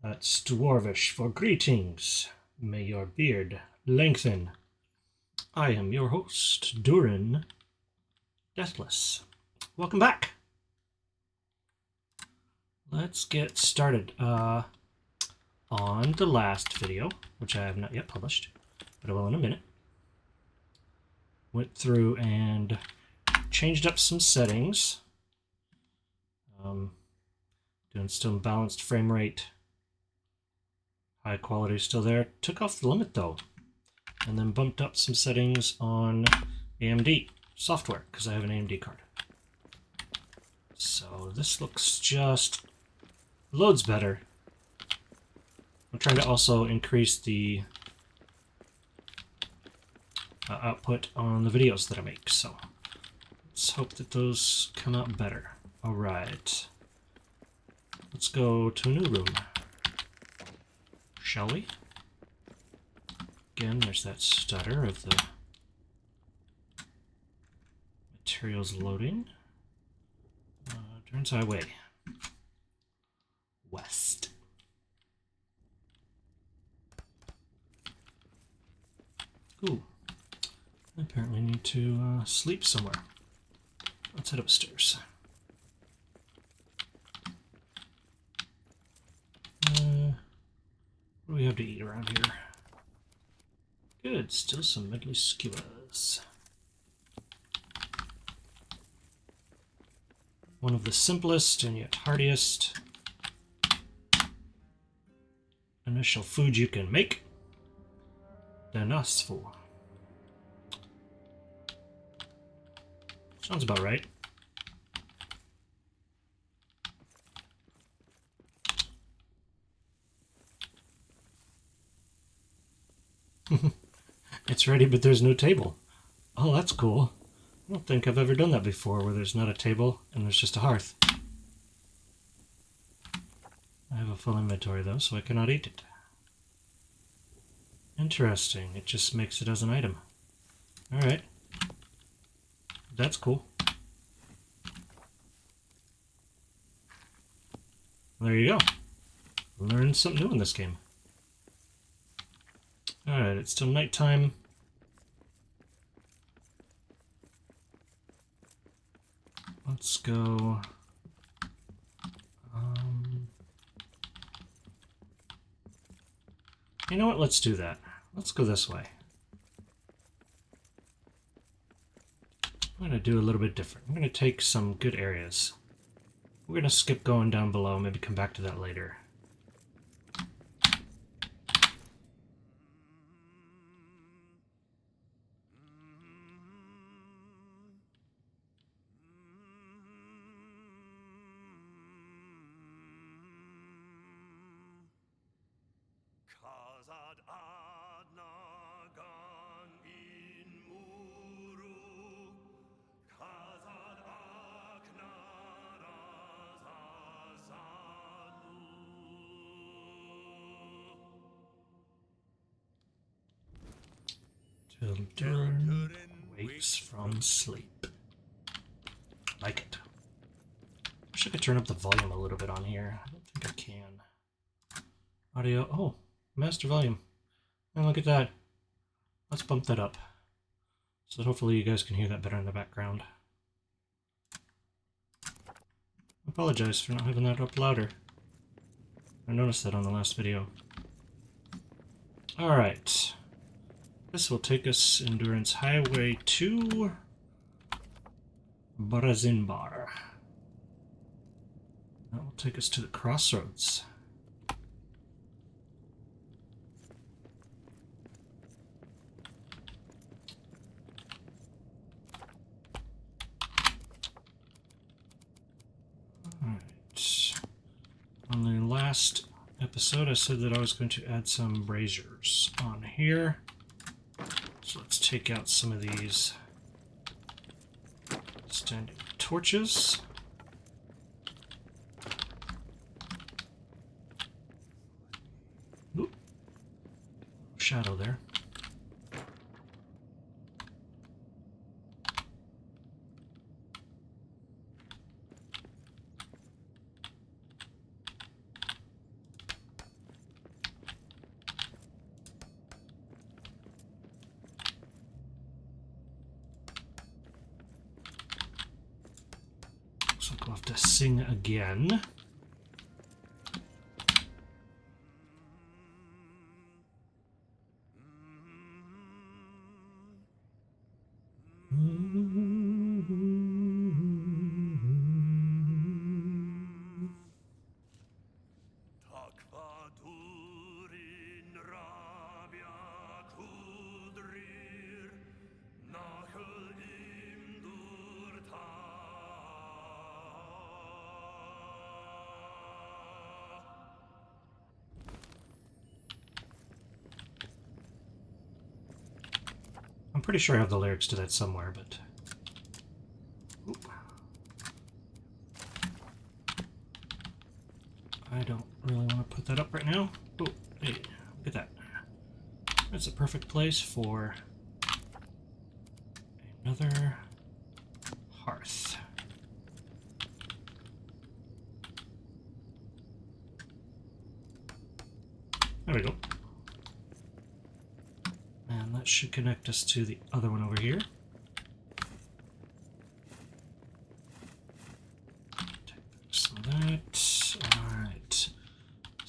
That's Dwarvish for greetings. May your beard lengthen. I am your host, Durin, Deathless. Welcome back. Let's get started. On the last video, which I have not yet published, but I will in a minute, went through and changed up some settings. Doing still balanced frame rate. High quality is still there. Took off the limit though. And then bumped up some settings on AMD software because I have an AMD card. So this looks just loads better. I'm trying to also increase the output on the videos that I make. So let's hope that those come out better. All right. Let's go to a new room. Shall we? Again, there's that stutter of the materials loading. Turns highway. West. Ooh. I apparently need to sleep somewhere. Let's head upstairs. What do we have to eat around here? Good, still some medley skewers. One of the simplest and yet heartiest initial food you can make. Danasfu. Sounds about right. It's ready, but there's no table. Oh, that's cool. I don't think I've ever done that before, where there's not a table and there's just a hearth. I have a full inventory, though, so I cannot eat it. Interesting. It just makes it as an item. Alright. That's cool. There you go. Learned something new in this game. Alright, it's still nighttime. Let's go... You know what? Let's do that. Let's go this way. I'm going to do a little bit different. I'm going to take some good areas. We're going to skip going down below, maybe come back to that later. Till Durin wakes from sleep. Like it. Wish I could turn up the volume a little bit on here. I don't think I can. Audio. Oh, master volume. And look at that. Let's bump that up. So that hopefully you guys can hear that better in the background. I apologize for not having that up louder. I noticed that on the last video. Alright. This will take us in Durin's highway to Barazinbar. That will take us to the Crossroads. Alright. On the last episode I said that I was going to add some braziers on here. So let's take out some of these standing torches. Oop. Shadow there. to sing again. I'm pretty sure I have the lyrics to that somewhere, but... Oop. I don't really want to put that up right now. Oh, hey, look at that. That's a perfect place for another hearth. There we go. And that should connect us to the other one over here. Take some of that. Alright.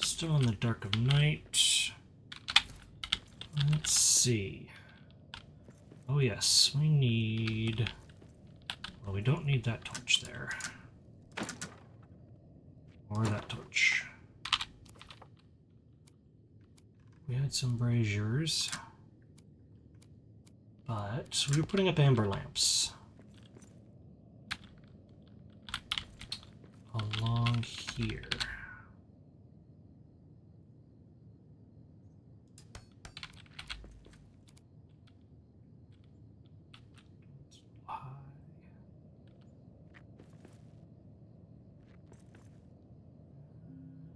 Still in the dark of night. Let's see. Oh yes, we need... Well, we don't need that torch there. Or that torch. We had some braziers. But we were putting up amber lamps. Along here.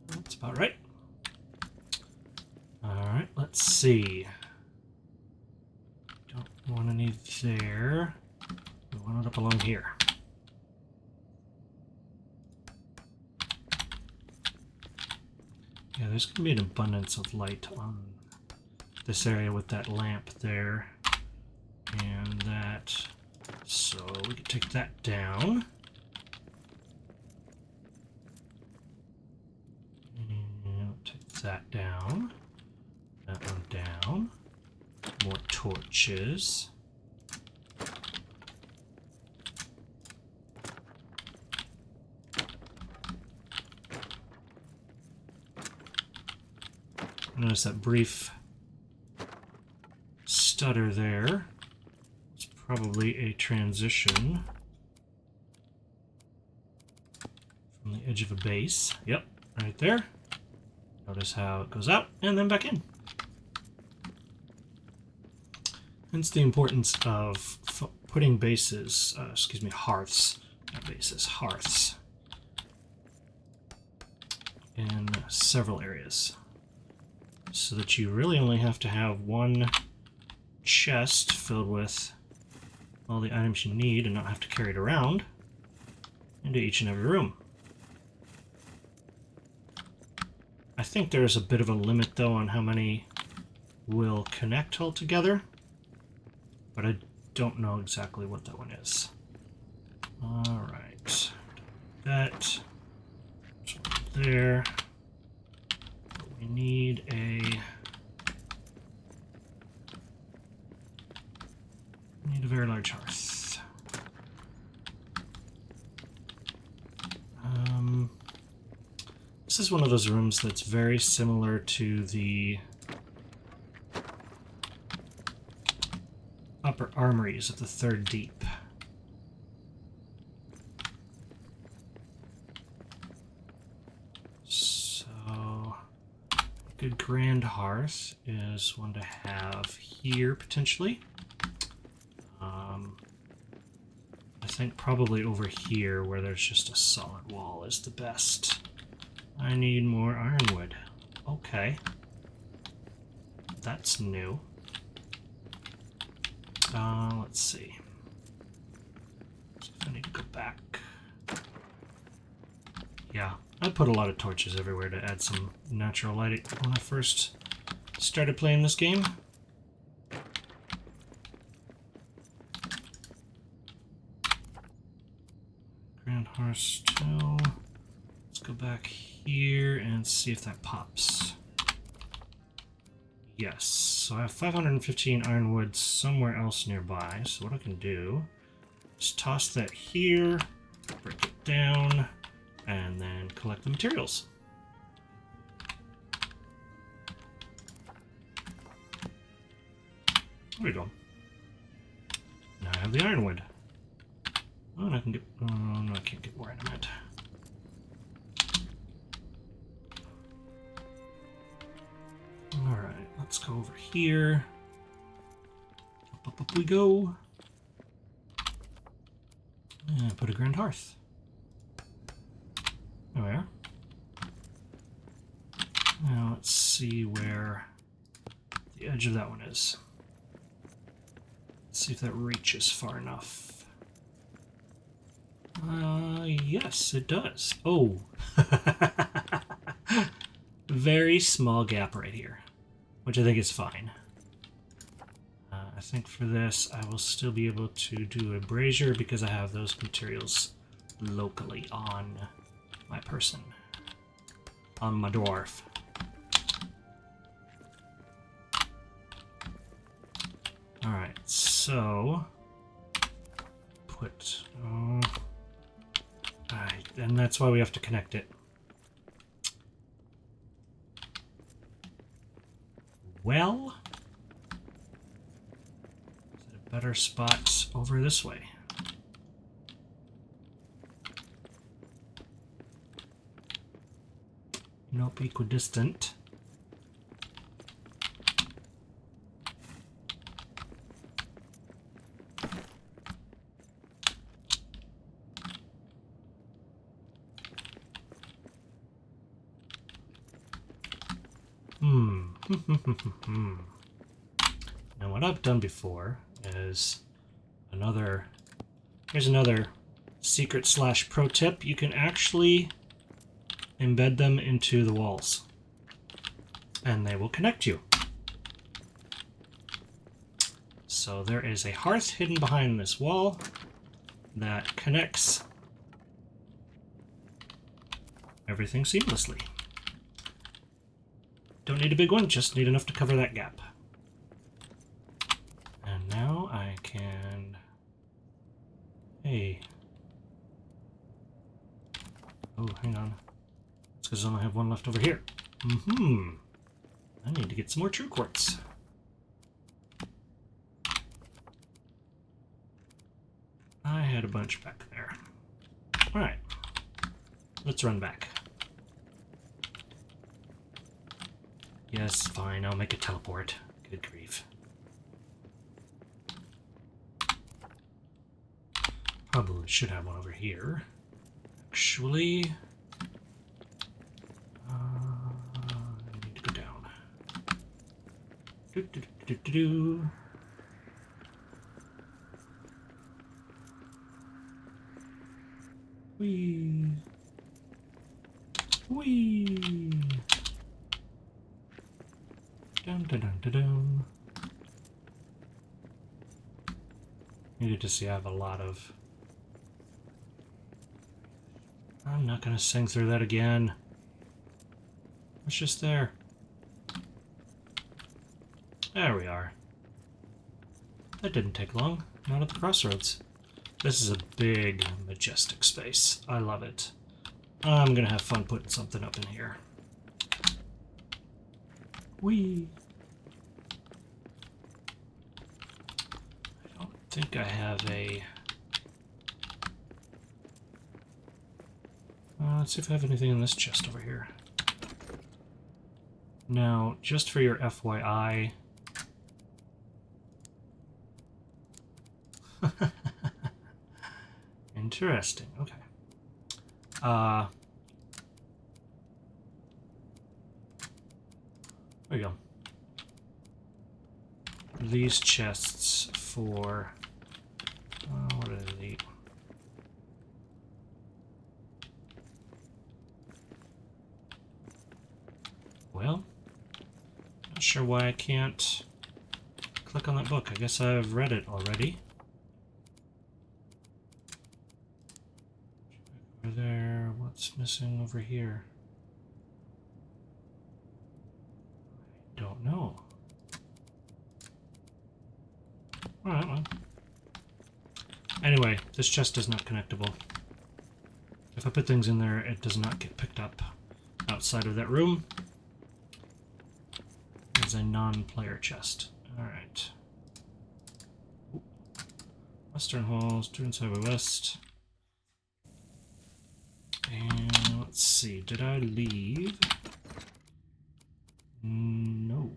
That's about right. Alright, let's see. Don't want any there. We want it up along here. Yeah, there's going to be an abundance of light on this area with that lamp there. And that. So we can take that down. And take that down. That one down. More torches. Notice that brief stutter there. It's probably a transition from the edge of a base. Yep, right there. Notice how it goes out and then back in. Hence the importance of putting bases, hearths, not bases, hearths, in several areas. So that you really only have to have one chest filled with all the items you need and not have to carry it around into each and every room. I think there's a bit of a limit though on how many will connect all together, but I don't know exactly what that one is. Alright, that there. We need a very large hearth. This is one of those rooms that's very similar to the upper armories of the Third Deep. Good grand hearth is one to have here potentially. I think probably over here where there's just a solid wall is the best. I need more ironwood. Okay. That's new. Let's see. So if I need to go back. Yeah, I put a lot of torches everywhere to add some natural light when I first started playing this game. Grand Horse 2. Let's go back here and see if that pops. Yes, so I have 515 ironwood somewhere else nearby. So what I can do is toss that here, break it down, and then collect the materials. There we go. Now I have the ironwood. Oh, and I can get... Oh, no, I can't get where I'm at. Alright, let's go over here. Up we go. And put a grand hearth. There we are. Now let's see where the edge of that one is. Let's see if that reaches far enough. Yes, it does. Oh. Very small gap right here, which I think is fine. I think for this, I will still be able to do a brazier because I have those materials locally on my person, on my dwarf. Alright, so put... Alright, and that's why we have to connect it. Well, is it a better spot over this way? Nope, equidistant. Now what I've done before is here's another secret / pro tip. You can actually embed them into the walls and they will connect you. So there is a hearth hidden behind this wall that connects everything seamlessly. Don't need a big one, just need enough to cover that gap. And now I can... Hey. Oh, hang on. That's because I only have one left over here. I need to get some more true quartz. I had a bunch back there. Alright. Let's run back. Yes, fine, I'll make a teleport. Good grief. Probably should have one over here. Actually... I need to go down. Do. Whee! Whee! Dun dun dun dun dun. Needed to see I have a lot of... I'm not gonna sing through that again. It's just there. There we are. That didn't take long. Not at the crossroads. This is a big, majestic space. I love it. I'm gonna have fun putting something up in here. Whee! I don't think I have a... let's see if I have anything in this chest over here. Now, just for your FYI... Interesting, okay. There we go. These chests for... what are they? Well, not sure why I can't click on that book. I guess I've read it already. What's missing over here? I don't know. Alright, well. Anyway, this chest is not connectable. If I put things in there, it does not get picked up outside of that room. It's a non-player chest. Alright. Western halls, Durin Highway West. And let's see, did I leave? No.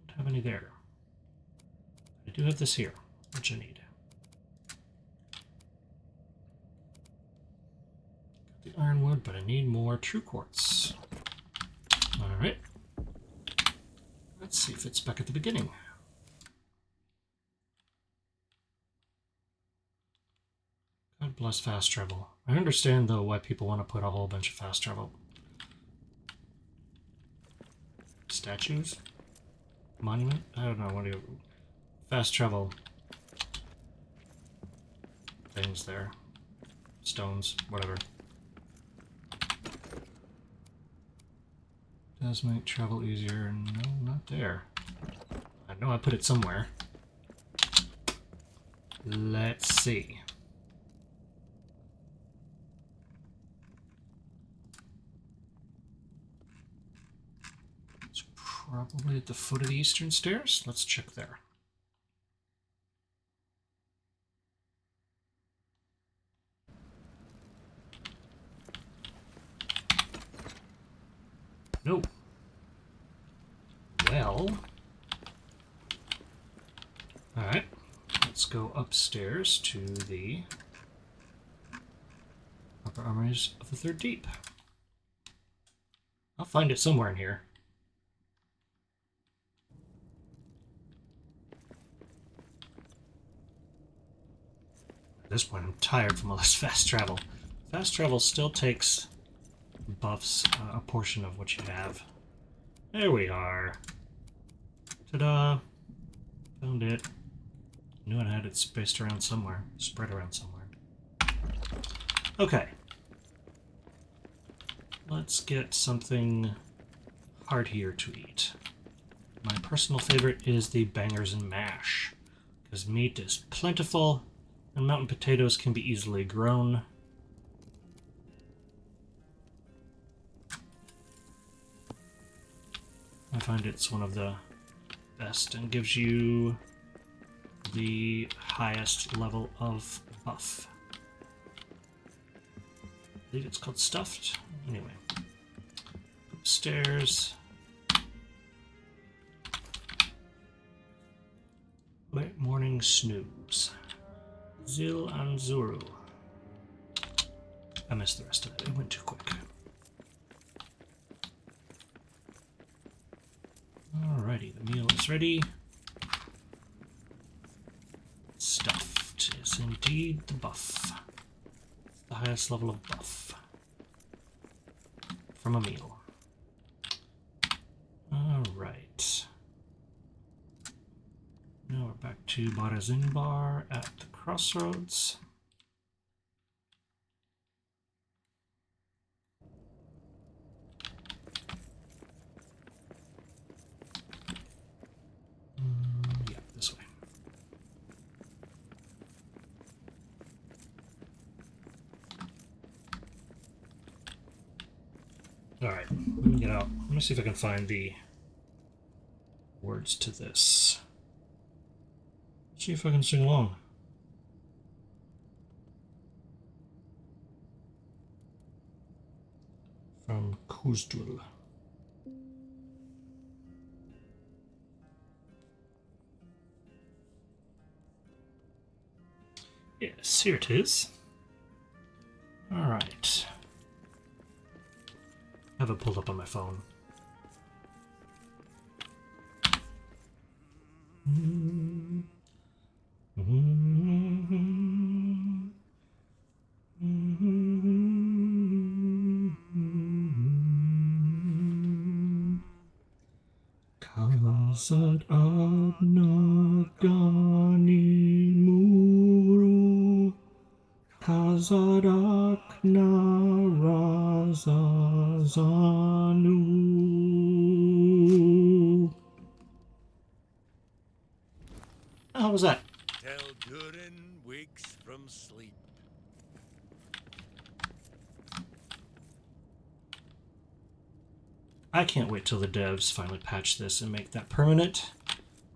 Don't have any there. I do have this here, which I need. Got the ironwood, but I need more true quartz. Alright. Let's see if it's back at the beginning. God bless fast travel. I understand, though, why people want to put a whole bunch of fast travel. Statues? Monument? I don't know. What do you... Fast travel things there. Stones, whatever. Does make travel easier. No, not there. I know I put it somewhere. Let's see. It's probably at the foot of the eastern stairs. Let's check there. No. Well. Alright. Let's go upstairs to the upper armories of the Third Deep. I'll find it somewhere in here. At this point, I'm tired from all this fast travel. Fast travel still takes buffs a portion of what you have. There we are. Ta-da! Found it. Knew I had it spaced around somewhere. Spread around somewhere. Okay. Let's get something heartier to eat. My personal favorite is the bangers and mash, because meat is plentiful and mountain potatoes can be easily grown. I find it's one of the best and gives you the highest level of buff. I believe it's called stuffed. Anyway, upstairs. Late morning snooze. Zil and Zuru. I missed the rest of it. It went too quick. Alrighty, the meal is ready. Stuffed is indeed the buff. The highest level of buff from a meal. Alright. Now we're back to Barazinbar at the Crossroads. Yeah, this way. Alright, let me get out. Let me see if I can find the words to this. See if I can sing along. From Kuzdul. Yes, here it is. Alright. I have it pulled up on my phone. Kazad adnagani muru Kazad akna hell was that? Till Durin wakes from sleep. I can't wait till the devs finally patch this and make that permanent.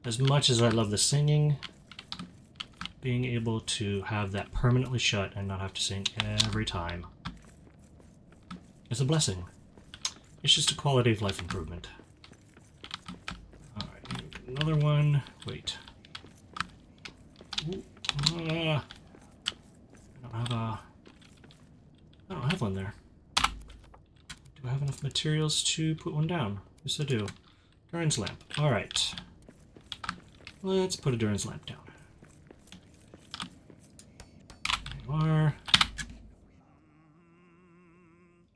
As much as I love the singing, being able to have that permanently shut and not have to sing every time is a blessing. It's just a quality of life improvement. Alright, another one. Wait. Ooh, I don't have one there. Do I have enough materials to put one down? Yes, I do. Durin's lamp. Alright. Let's put a Durin's lamp down. There you are.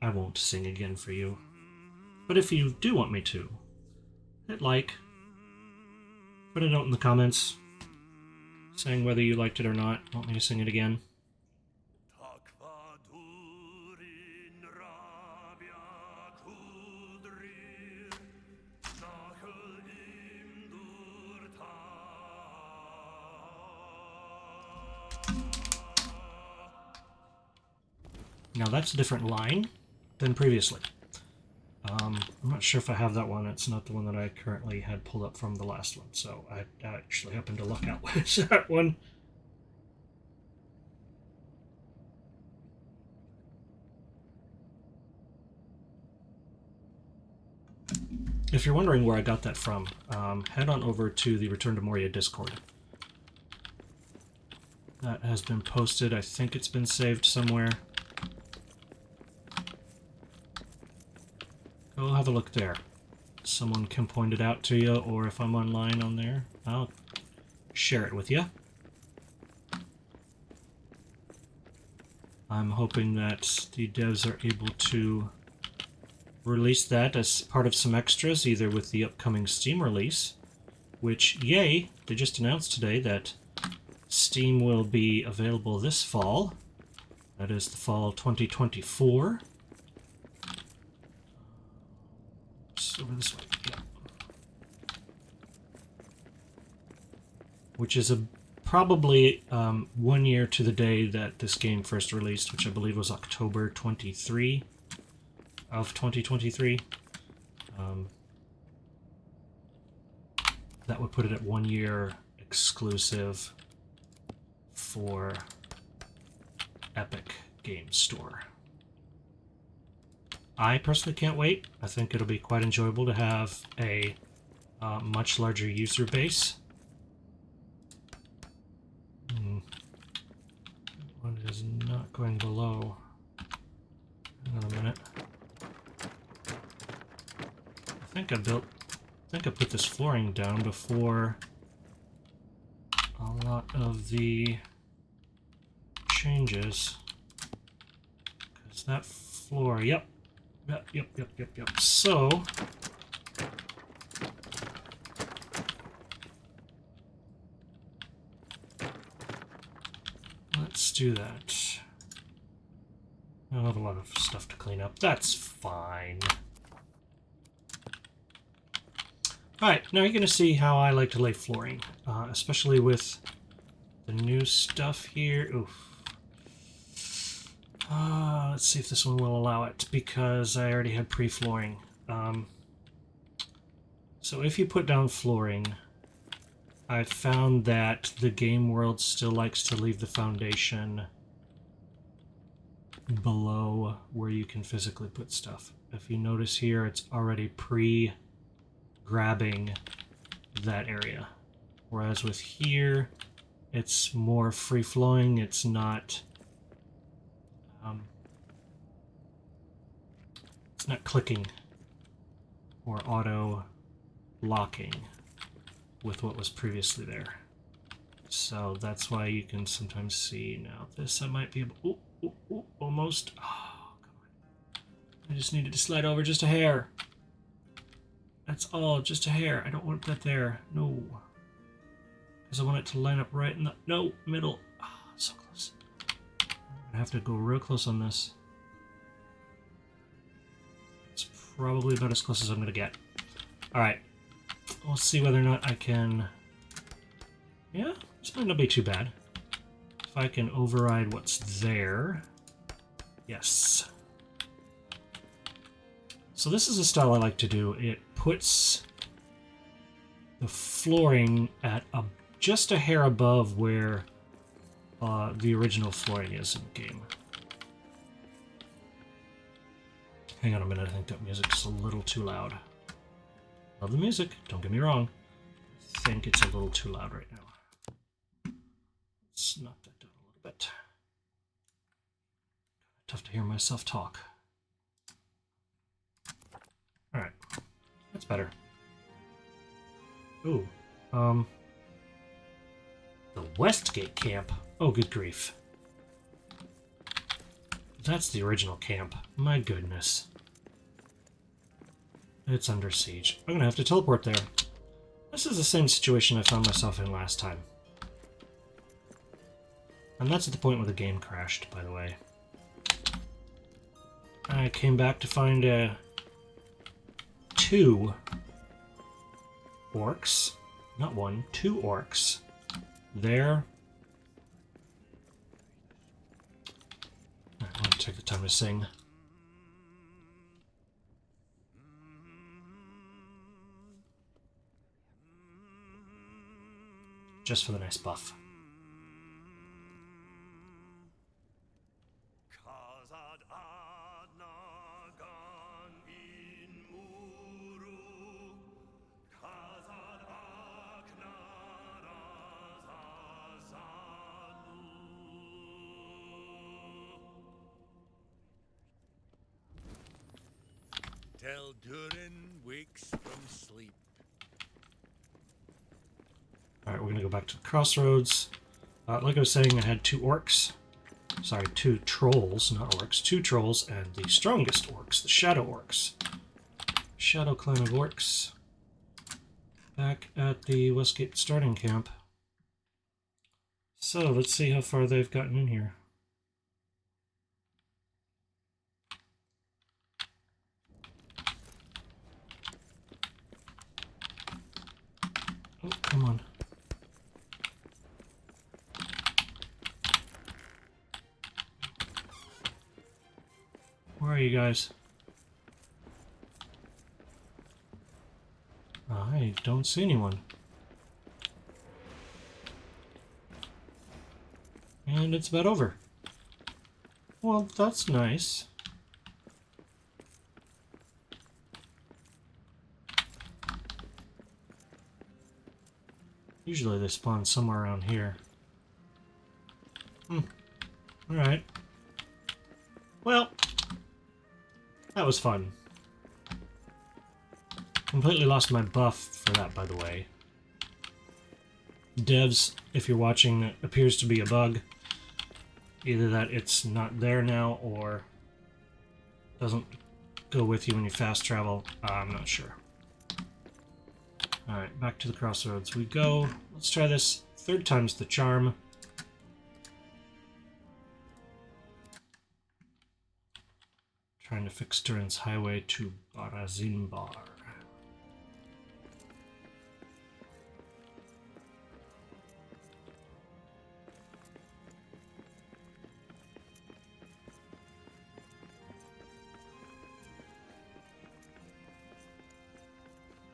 I won't sing again for you. But if you do want me to, hit like. Put a note in the comments saying whether you liked it or not. Want me to sing it again? Now that's a different line than previously. I'm not sure if I have that one. It's not the one that I currently had pulled up from the last one, so I actually happened to luck out with that one. If you're wondering where I got that from, head on over to the Return to Moria Discord. That has been posted. I think it's been saved somewhere. Go have a look there. Someone can point it out to you, or if I'm online on there, I'll share it with you. I'm hoping that the devs are able to release that as part of some extras, either with the upcoming Steam release, which, yay, they just announced today that Steam will be available this fall. That is the fall 2024. Over this way, yeah. Which is probably 1 year to the day that this game first released, which I believe was October 23 of 2023. That would put it at 1 year exclusive for Epic Games Store. I personally can't wait. I think it'll be quite enjoyable to have a much larger user base. One is not going below. Hang on a minute. I think I put this flooring down before a lot of the changes. Because that floor, yep. Yep. So, let's do that. I have a lot of stuff to clean up. That's fine. Alright, now you're going to see how I like to lay flooring, especially with the new stuff here. Oof. Let's see if this one will allow it, because I already had pre-flooring. So if you put down flooring, I found that the game world still likes to leave the foundation below where you can physically put stuff. If you notice here, it's already pre-grabbing that area. Whereas with here, it's more free-flowing, it's not... it's not clicking or auto-locking with what was previously there. So that's why you can sometimes see now this I might be able... Ooh, almost. Oh, come on. I just needed to slide over just a hair. That's all, just a hair. I don't want that there. No. Because I want it to line up right in the... No, middle. Ah, oh, so close. I'm going to have to go real close on this. It's probably about as close as I'm going to get. Alright. We'll see whether or not I can Yeah, this might not be too bad. If I can override what's there. Yes. So this is a style I like to do. It puts the flooring at just a hair above where the original flooring is in the game. Hang on a minute, I think that music's a little too loud. Love the music, don't get me wrong. I think it's a little too loud right now. Let's knock that down a little bit. Tough to hear myself talk. Alright, that's better. Ooh, the Westgate camp. Oh, good grief. That's the original camp. My goodness. It's under siege. I'm gonna have to teleport there. This is the same situation I found myself in last time. And that's at the point where the game crashed, by the way. I came back to find 2 orcs. Not 1, 2 orcs. There. I want to take the time to sing. Just for the nice buff. Till Durin wakes from sleep. Alright, we're gonna go back to the Crossroads. Like I was saying, I had 2 orcs. Sorry, 2 trolls, not orcs. 2 trolls, and the strongest orcs, the Shadow Orcs. Shadow Clan of Orcs. Back at the Westgate starting camp. So, let's see how far they've gotten in here. Oh, come on. Where are you guys? I don't see anyone. And it's about over. Well, that's nice. Usually they spawn somewhere around here. Alright. Well, that was fun. Completely lost my buff for that, by the way. Devs, if you're watching, it appears to be a bug. Either that it's not there now, or doesn't go with you when you fast travel. I'm not sure. Alright, back to the Crossroads we go. Let's try this. 3rd time's the charm. Trying to fix Durin's highway to Barazinbar.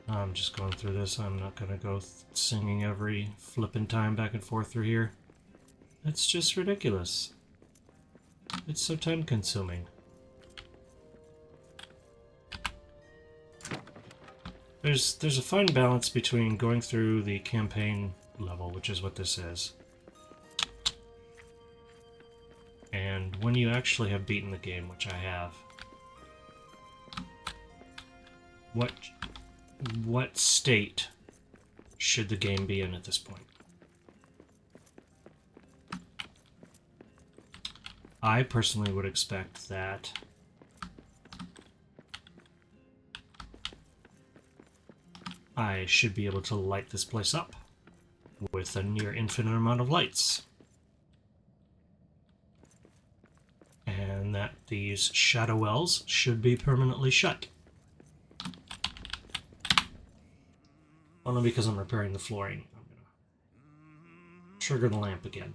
I'm just going through this. I'm not going to go singing every flippin' time back and forth through here. It's just ridiculous. It's so time consuming. There's a fine balance between going through the campaign level, which is what this is, and when you actually have beaten the game, which I have. What state should the game be in at this point? I personally would expect that I should be able to light this place up with a near infinite amount of lights. And that these shadow wells should be permanently shut. Only because I'm repairing the flooring. trigger the lamp again.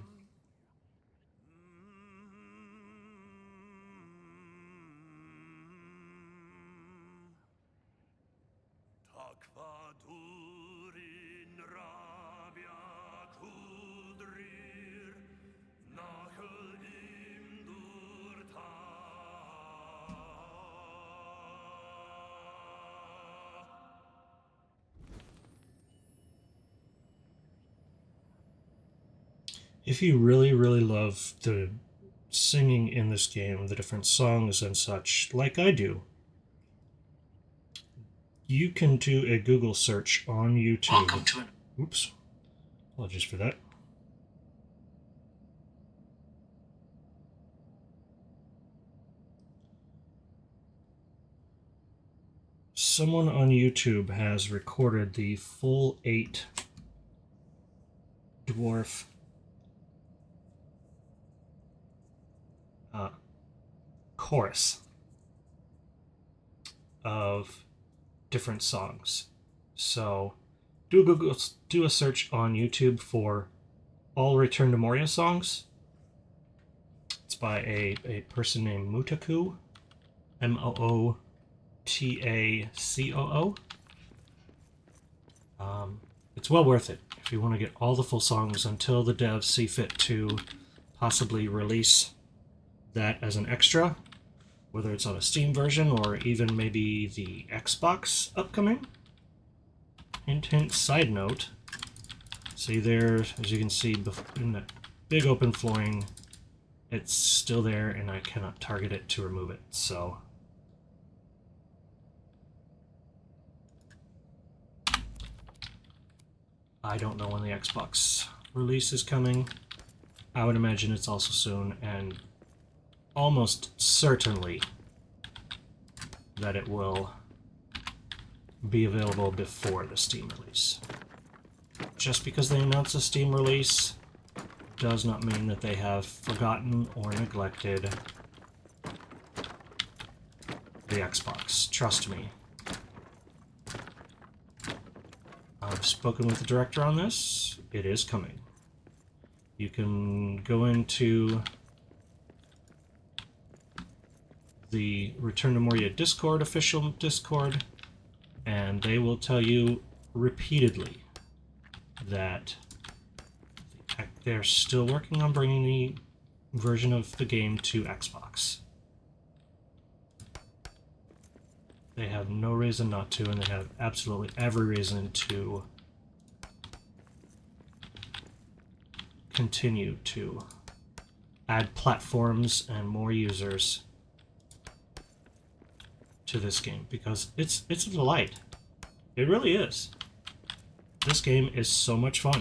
Durin rabia kudrir nachel im durta. If you really, really love the singing in this game, the different songs and such, like I do, you can do a Google search on YouTube. Welcome to Oops. Apologies for that. Someone on YouTube has recorded the full 8 dwarf chorus of different songs. So do a search on YouTube for all Return to Moria songs. It's by a person named Mootacoo, Mootacoo. It's well worth it if you want to get all the full songs until the devs see fit to possibly release that as an extra, whether it's on a Steam version or even maybe the Xbox upcoming. Hint, hint, side note. See there, as you can see in that big open flooring, it's still there and I cannot target it to remove it, so... I don't know when the Xbox release is coming. I would imagine it's also soon, and almost certainly that it will be available before the Steam release. Just because they announce a Steam release does not mean that they have forgotten or neglected the Xbox. Trust me. I've spoken with the director on this. It is coming. You can go into the Return to Moria Discord, official Discord, and they will tell you repeatedly that they're still working on bringing the version of the game to Xbox. They have no reason not to, and they have absolutely every reason to continue to add platforms and more users to this game, because it's a delight. It really is. This game is so much fun.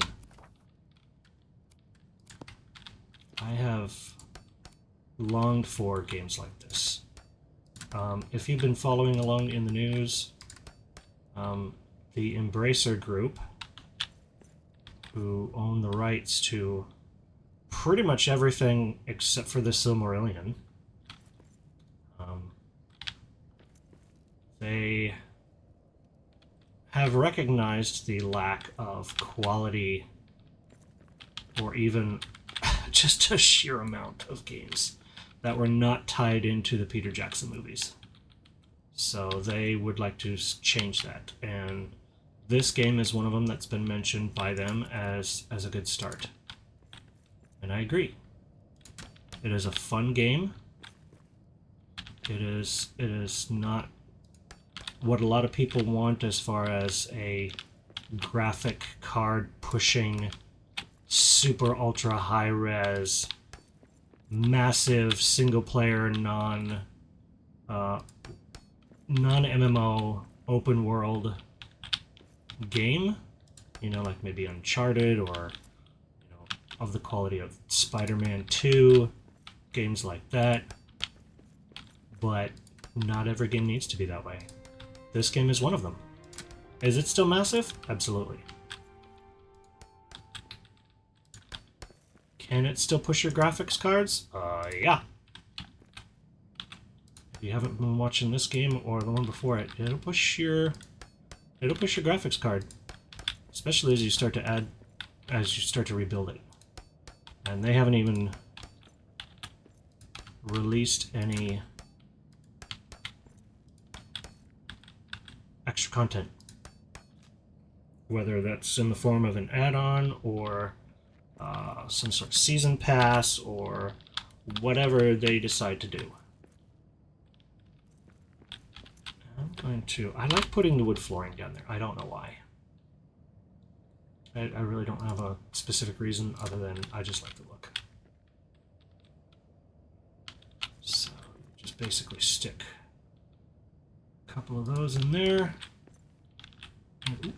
I have longed for games like this. If you've been following along in the news, the Embracer Group, who own the rights to pretty much everything except for the Silmarillion, they have recognized the lack of quality or even just a sheer amount of games that were not tied into the Peter Jackson movies. So they would like to change that, and this game is one of them that's been mentioned by them as a good start. And I agree. It is a fun game. It is not what a lot of people want as far as a graphic card pushing, super ultra high res, massive single player non-MMO open world game, you know, like maybe Uncharted or, you know, of the quality of Spider-Man 2, games like that. But not every game needs to be that way. This game is one of them. Is it still massive? Absolutely. Can it still push your graphics cards? Yeah. If you haven't been watching this game or the one before it, it'll push your graphics card, especially as you start to rebuild it. And they haven't even released any extra content. Whether that's in the form of an add-on or some sort of season pass or whatever they decide to do. I'm going to... I like putting the wood flooring down there. I don't know why. I really don't have a specific reason other than I just like the look. So just basically stick a couple of those in there. And, ooh,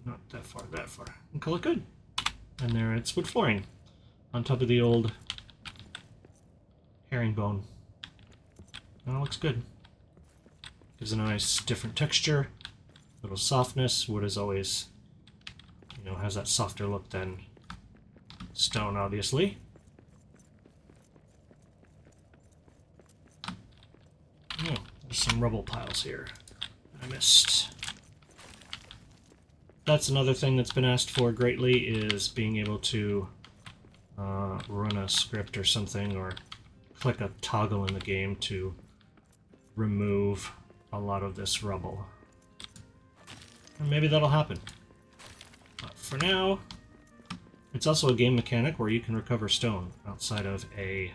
not that far, that far. And call it good. And there it's wood flooring on top of the old herringbone. And it looks good. Gives a nice different texture, little softness. Wood is always, you know, has that softer look than stone, obviously. Oh, there's some rubble piles here I missed. That's another thing that's been asked for greatly, is being able to run a script or something, or click a toggle in the game to remove a lot of this rubble. And maybe that'll happen. But for now, it's also a game mechanic where you can recover stone outside of a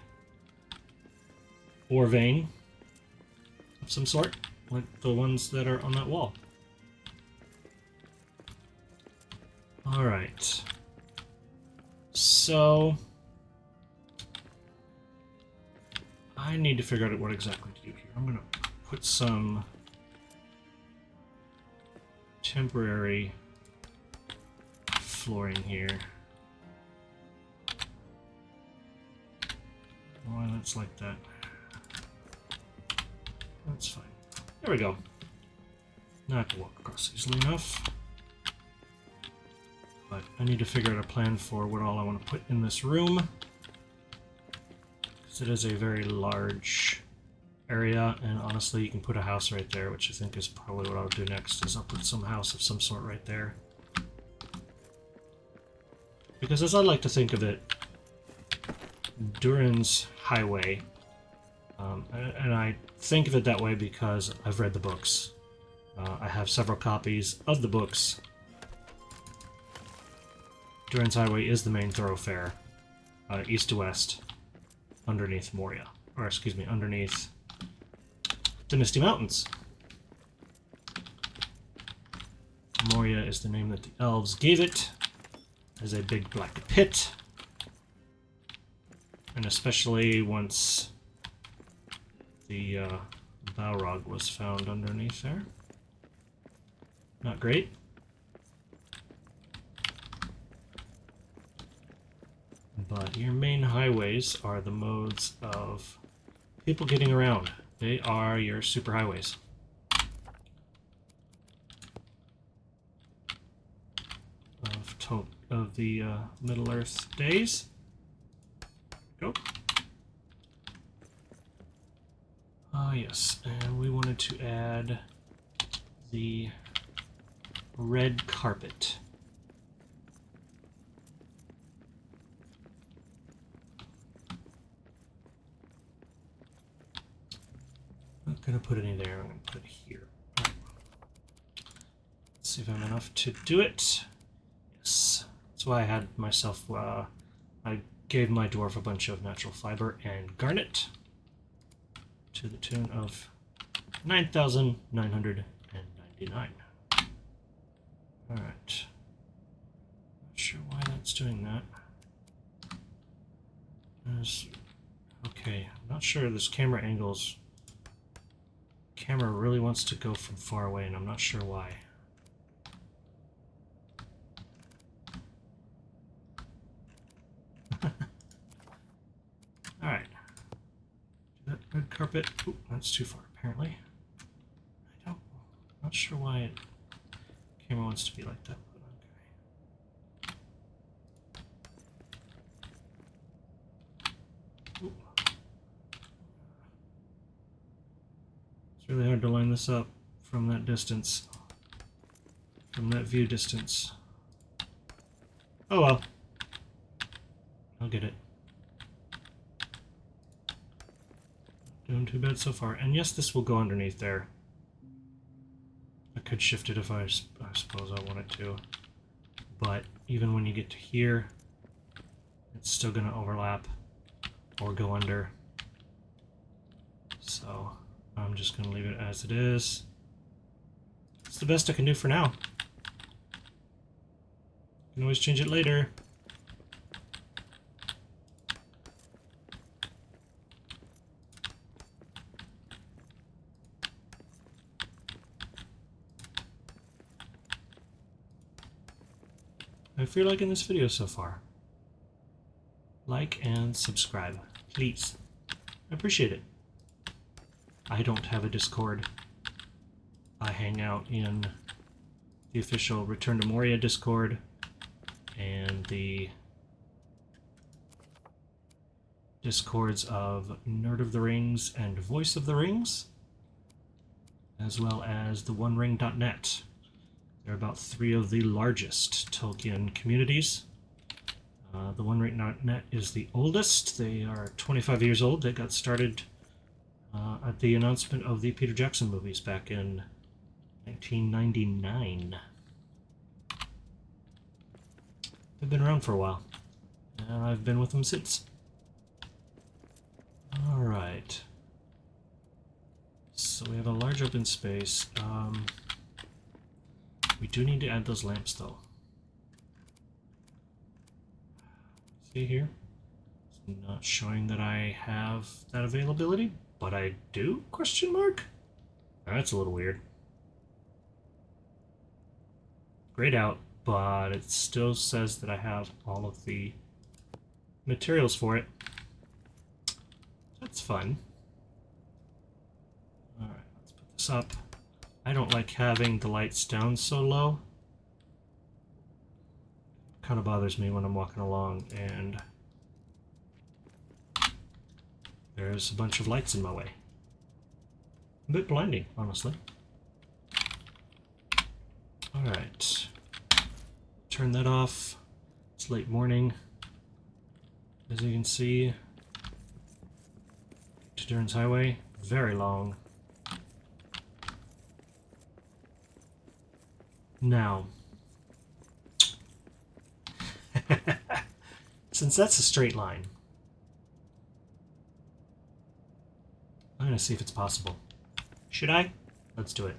ore vein of some sort, like the ones that are on that wall. Alright. So I need to figure out what exactly to do here. I'm going to put some temporary flooring here. Why that's like that. That's fine. There we go. Now I can walk across easily enough. But I need to figure out a plan for what all I want to put in this room. Because it is a very large area, and honestly you can put a house right there, which I think is probably what I'll do next, is I'll put some house of some sort right there. Because as I like to think of it, Durin's highway, and I think of it that way because I've read the books. I have several copies of the books. Durin's highway is the main thoroughfare, east to west, underneath Moria. Or, excuse me, underneath the Misty Mountains. Moria is the name that the elves gave it, as a big black pit. And especially once the Balrog was found underneath there. Not great. But your main highways are the modes of people getting around. They are your superhighways. Of the Middle-earth days. Go. Ah, yes, and we wanted to add the red carpet. I'm not going to put any there, I'm going to put it here. Right. Let's see if I have enough to do it. Yes. That's why I had myself, I gave my dwarf a bunch of natural fiber and garnet to the tune of 9,999. Alright. Not sure why that's doing that. Okay, I'm not sure this camera angles. Camera really wants to go from far away, and I'm not sure why. Alright. That red carpet. Ooh, that's too far, apparently. Not sure why it camera wants to be like that, but okay. Ooh. It's really hard to line this up from that distance. From that view distance. Oh well. I'll get it. Doing too bad so far. And yes, this will go underneath there. I could shift it if I suppose I wanted to. But even when you get to here, it's still going to overlap or go under. So I'm just going to leave it as it is. It's the best I can do for now. You can always change it later. If you're liking this video so far, like and subscribe, please. I appreciate it. I don't have a Discord. I hang out in the official Return to Moria Discord and the Discords of Nerd of the Rings and Voice of the Rings, as well as the OneRing.net. They're about 3 of the largest Tolkien communities. The OneRing.net is the oldest. They are 25 years old. They got started at the announcement of the Peter Jackson movies back in 1999. They've been around for a while, and I've been with them since. Alright. So we have a large open space. We do need to add those lamps, though. See here? It's not showing that I have that availability, but I do? Question mark? That's a little weird. Grayed out, but it still says that I have all of the materials for it. That's fun. Alright, let's put this up. I don't like having the lights down so low. Kind of bothers me when I'm walking along and there's a bunch of lights in my way. A bit blinding, honestly. Alright. Turn that off. It's late morning. As you can see, to Durin's Highway, very long. Now, since that's a straight line, I'm going to see if it's possible. Should I? Let's do it.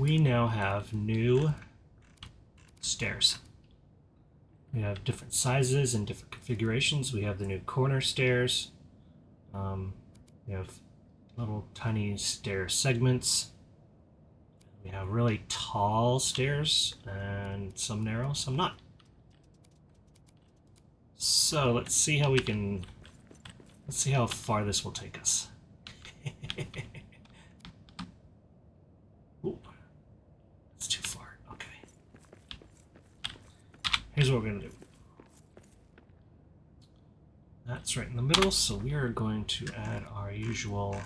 We now have new stairs. We have different sizes and different configurations. We have the new corner stairs. We have little tiny stair segments. We have really tall stairs, and some narrow, some not. So let's see how let's see how far this will take us. Ooh, that's too far. Okay. Here's what we're gonna do. That's right in the middle, so we are going to add our usual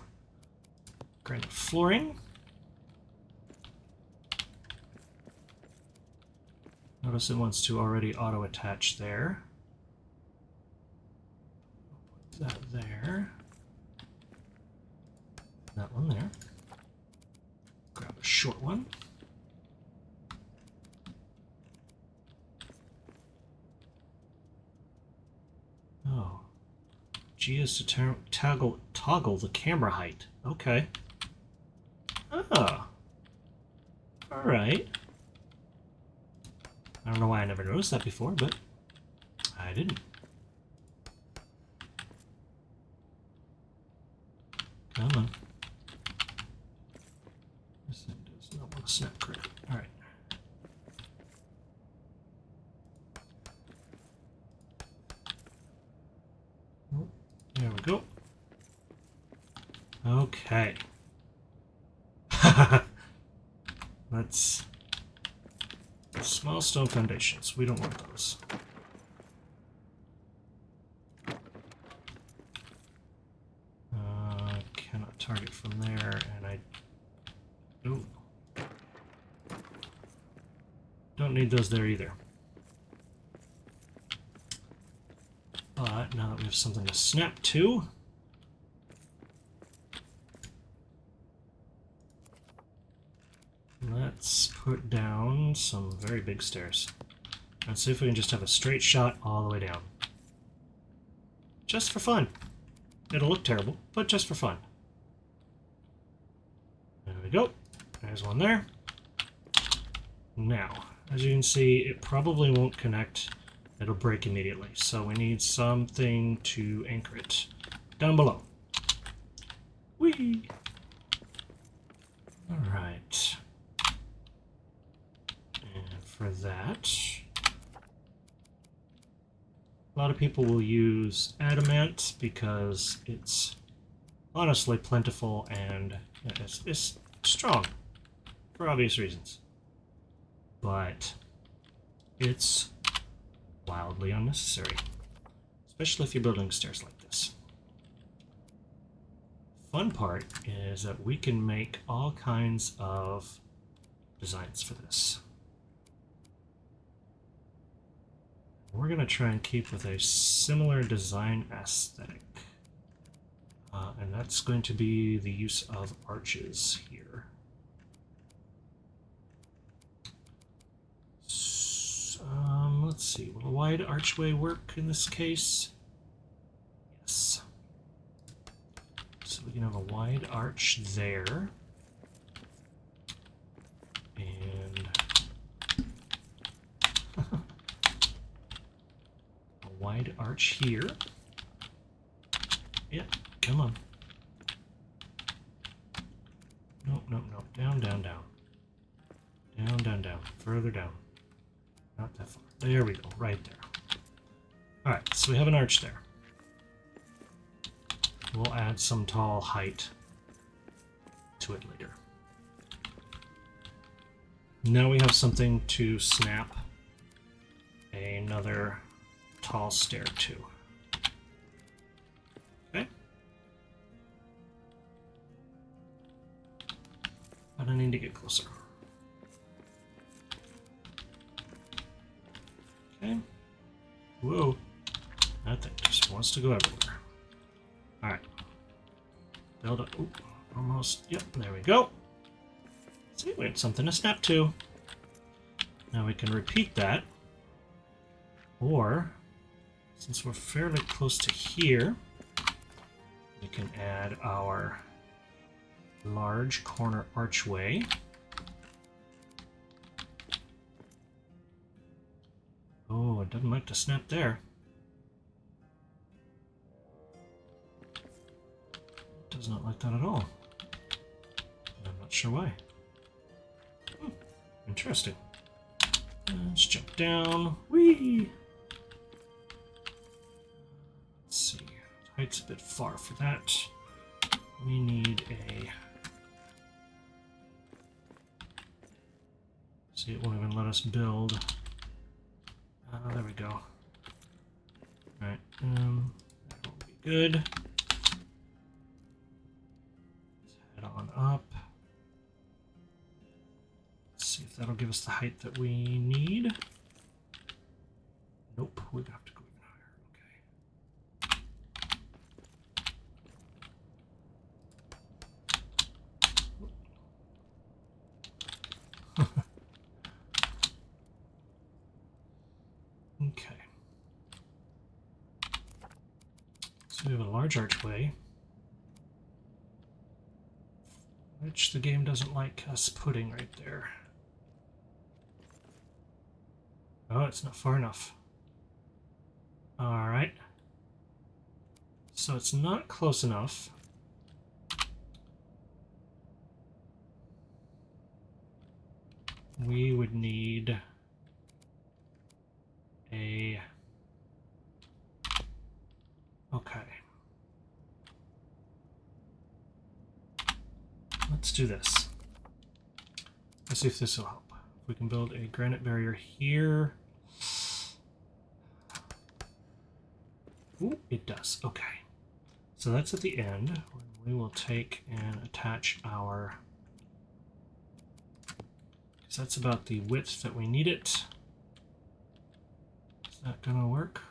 granite flooring. Notice it wants to already auto-attach there. Put that there. That one there. Grab a short one. Oh. G is to toggle the camera height. Okay. Oh. Alright. I don't know why I never noticed that before, but I didn't. Come on. This thing does not want to snap correctly. Alright. There we go. Okay. Let's... Small stone foundations. We don't want those. Cannot target from there, and I... Ooh. Don't need those there either. But now that we have something to snap to, let's put down some very big stairs. Let's see if we can just have a straight shot all the way down. Just for fun. It'll look terrible, but just for fun. There we go. There's one there. Now, as you can see, it probably won't connect. It'll break immediately. So we need something to anchor it down below. Whee! Alright. And for that, a lot of people will use adamant because it's honestly plentiful and it's strong for obvious reasons. But it's wildly unnecessary, especially if you're building stairs like this. Fun part is that we can make all kinds of designs for this. We're going to try and keep with a similar design aesthetic. And that's going to be the use of arches here. Let's see, will a wide archway work in this case? Yes. So we can have a wide arch there. And a wide arch here. Yeah, come on. Nope, nope, nope. Down, down, down. Down, down, down. Further down. Not that far. There we go, right there. Alright, so we have an arch there. We'll add some tall height to it later. Now we have something to snap another tall stair to. Okay. But I need to get closer. Okay. Whoa. That thing just wants to go everywhere. Alright. Build up. Ooh, almost. Yep, there we go. See, we have something to snap to. Now we can repeat that. Or, since we're fairly close to here, we can add our large corner archway. Oh, it doesn't like to snap there. It does not like that at all. I'm not sure why. Interesting. Let's jump down. Whee! Let's see. The height's a bit far for that. We need a... See, it won't even let us build. There we go. Alright, that will be good. Let's head on up. Let's see if that'll give us the height that we need. Nope, we're gonna have to go even higher. Okay. Okay. So we have a large archway, which the game doesn't like us putting right there. Oh, it's not far enough. Alright. So it's not close enough. We would need a... Okay. Let's do this. Let's see if this will help. If we can build a granite barrier here. Ooh, it does. Okay. So that's at the end. We will take and attach our... Because that's about the width that we need it. Is that gonna work?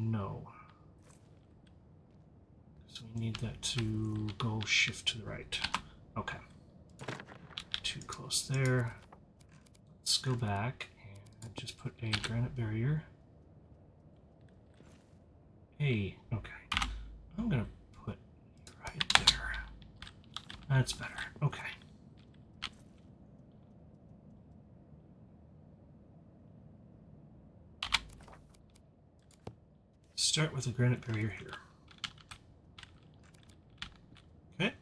No. So we need that to go shift to the right. Okay. Too close there. Let's go back and just put a granite barrier. Hey, okay. I'm gonna put right there. That's better. Okay. Start with a granite barrier here. Okay.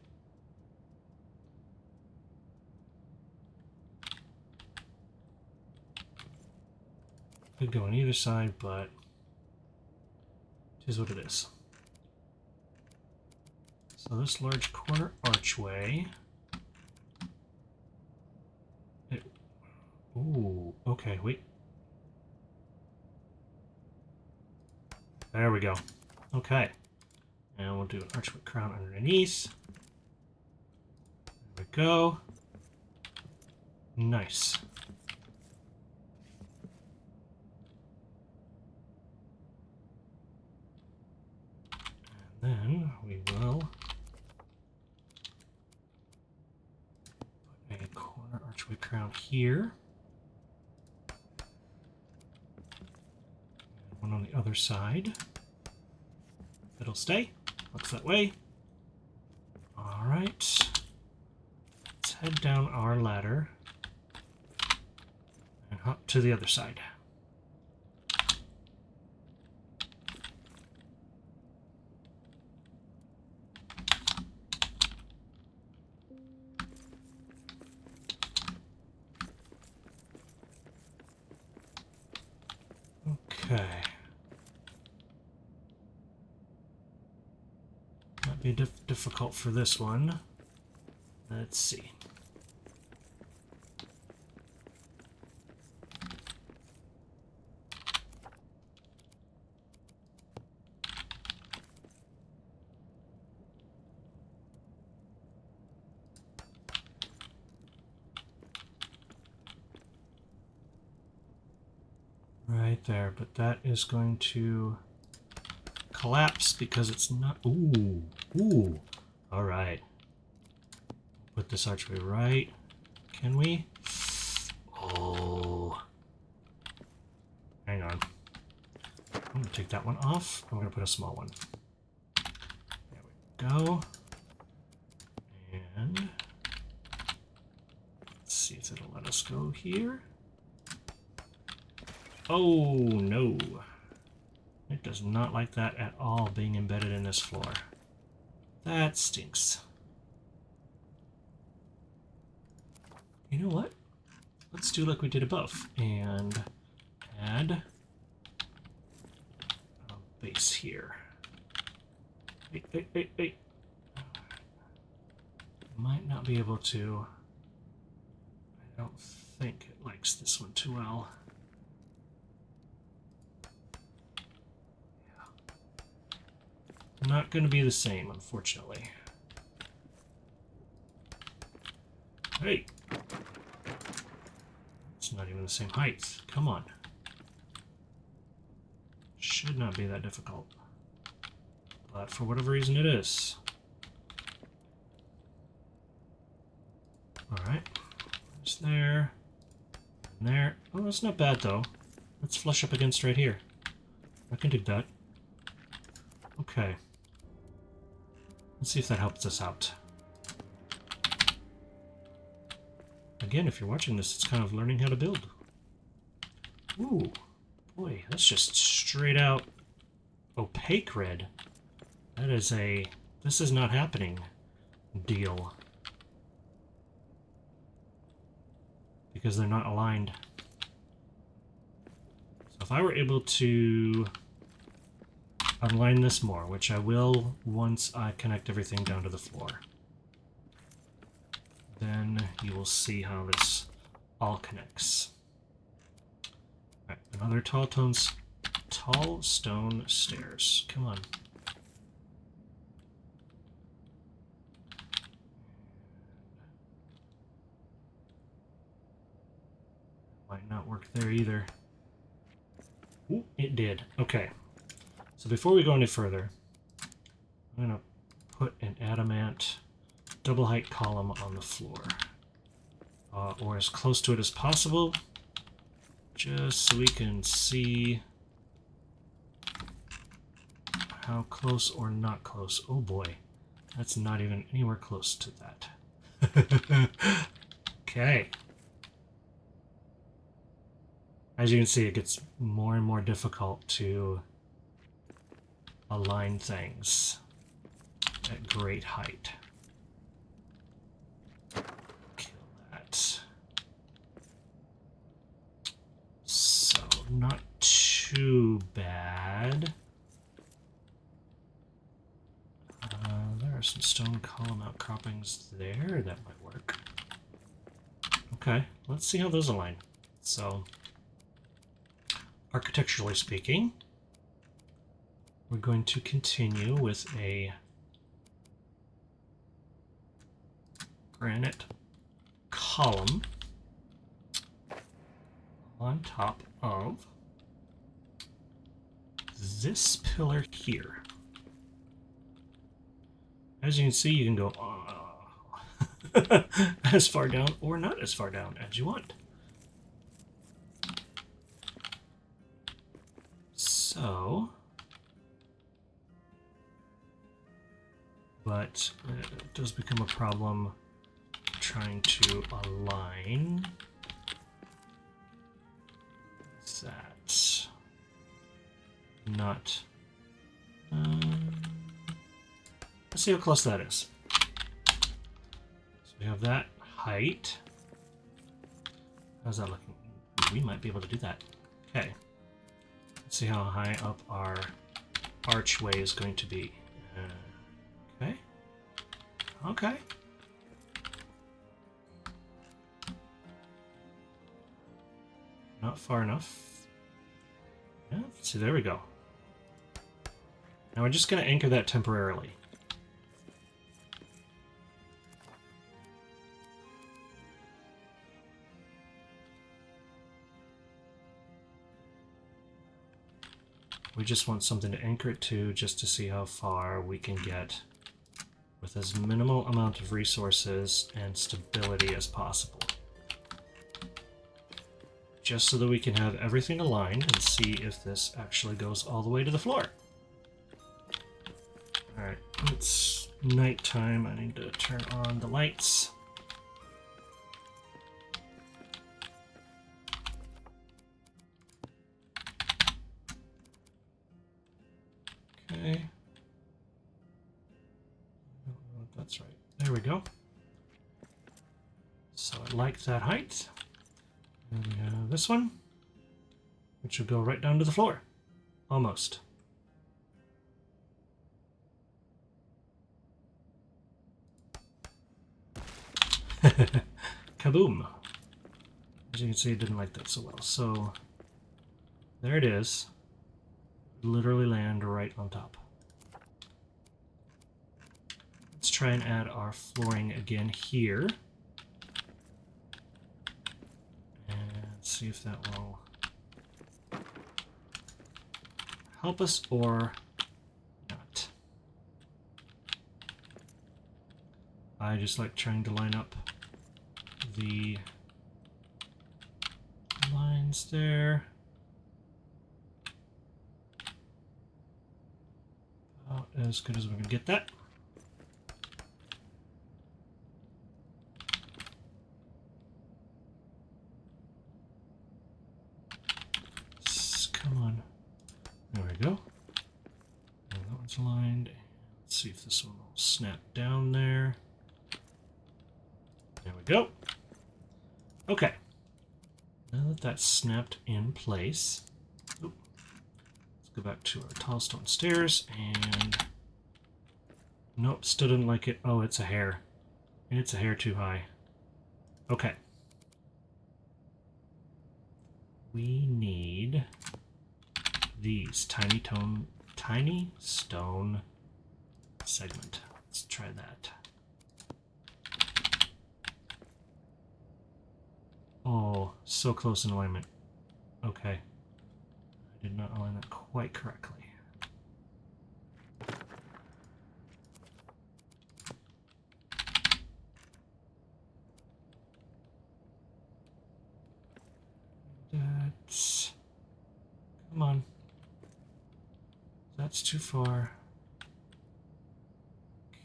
Could go on either side, but it is what it is. So this large corner archway. Ooh, okay, wait. There we go. Okay. And we'll do an archway crown underneath. There we go. Nice. And then we will put a corner archway crown here. And one on the other side. It'll stay. Looks that way. Alright. Let's head down our ladder and hop to the other side. Okay. Might be difficult for this one. Let's see. Right there, but that is going to collapse because it's not. Ooh, ooh. All right. Put this archway right. Can we? Oh. Hang on. I'm going to take that one off. I'm going to put a small one. There we go. And let's see if it'll let us go here. Oh, no. It does not like that at all, being embedded in this floor. That stinks. You know what? Let's do like we did above and add a base here. Hey. Might not be able to. I don't think it likes this one too well. Not going to be the same, unfortunately. Hey! It's not even the same height. Come on. Should not be that difficult. But for whatever reason it is. Alright. There's there. And there. Oh, that's not bad though. Let's flush up against right here. I can do that. Okay. Let's see if that helps us out. Again, if you're watching this, it's kind of learning how to build. Ooh, boy, that's just straight out opaque red. That is a this is not happening deal. Because they're not aligned. So if I were able to align this more, which I will once I connect everything down to the floor, then you will see how this all connects. Alright, another tall stone stairs. Come on. Might not work there either. Ooh, it did. Okay. So before we go any further, I'm going to put an adamant double height column on the floor. Or as close to it as possible, just so we can see how close or not close. Oh boy, that's not even anywhere close to that. Okay. As you can see, it gets more and more difficult to align things at great height. Kill that. So, not too bad. There are some stone column outcroppings there. That might work. Okay, let's see how those align. So, architecturally speaking, we're going to continue with a granite column on top of this pillar here. As you can see, you can go as far down or not as far down as you want. So, but it does become a problem trying to align that. Not. Let's see how close that is. So we have that height. How's that looking? We might be able to do that. Okay. Let's see how high up our archway is going to be. Okay. Okay. Not far enough. Yeah, see, there we go. Now we're just going to anchor that temporarily. We just want something to anchor it to just to see how far we can get with as minimal amount of resources and stability as possible. Just so that we can have everything aligned and see if this actually goes all the way to the floor. Alright, it's nighttime. I need to turn on the lights. Okay. That's right. There we go. So I like that height. And we have this one, which will go right down to the floor. Almost. Kaboom! As you can see, it didn't like that so well. So there it is. Literally land right on top. Let's try and add our flooring again here. And see if that will help us or not. I just like trying to line up the lines there. About as good as we can get that. Come on. There we go. And that one's aligned. Let's see if this one will snap down there. There we go. Okay. Now that that's snapped in place, let's go back to our tall stone stairs and nope, still didn't like it. Oh, it's a hair. It's a hair too high. Okay. We need these tiny stone segment. Let's try that. Oh, so close in alignment. Okay. I did not align that quite correctly. That's too far.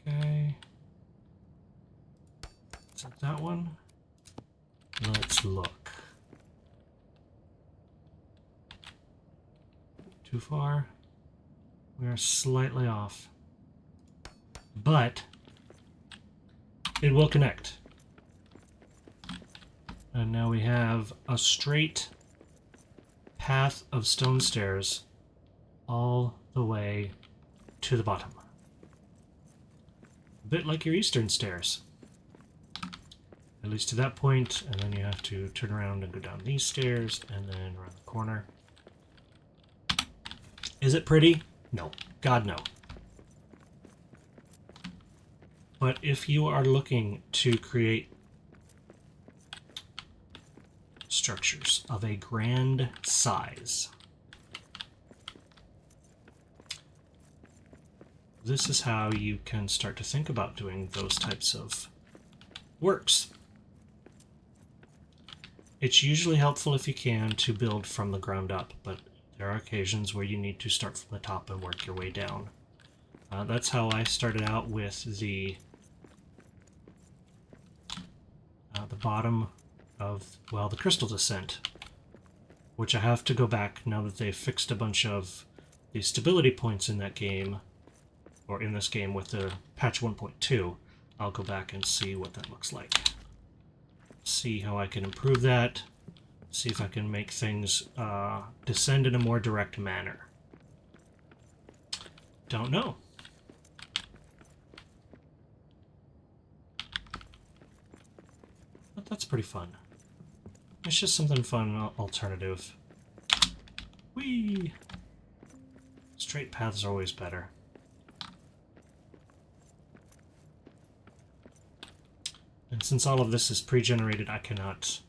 Okay. Is that that one? Let's look. Too far. We are slightly off. But it will connect. And now we have a straight path of stone stairs all the way to the bottom. A bit like your eastern stairs. At least to that point, and then you have to turn around and go down these stairs, and then around the corner. Is it pretty? No. God, no. But if you are looking to create structures of a grand size, this is how you can start to think about doing those types of works. It's usually helpful if you can to build from the ground up, but there are occasions where you need to start from the top and work your way down. That's how I started out with the bottom of, well, the Crystal Descent, which I have to go back now that they've fixed a bunch of the stability points in that game, or in this game with the patch 1.2. I'll go back and see what that looks like. See how I can improve that. See if I can make things descend in a more direct manner. Don't know. But that's pretty fun. It's just something fun, alternative. Whee! Straight paths are always better. And since all of this is pre-generated, I cannot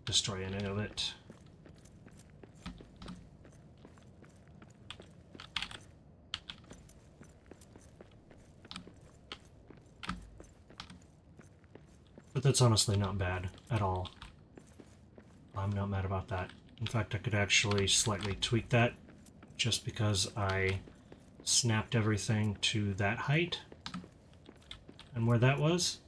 destroy any of it. But that's honestly not bad at all. I'm not mad about that. In fact, I could actually slightly tweak that just because I snapped everything to that height. And where that was,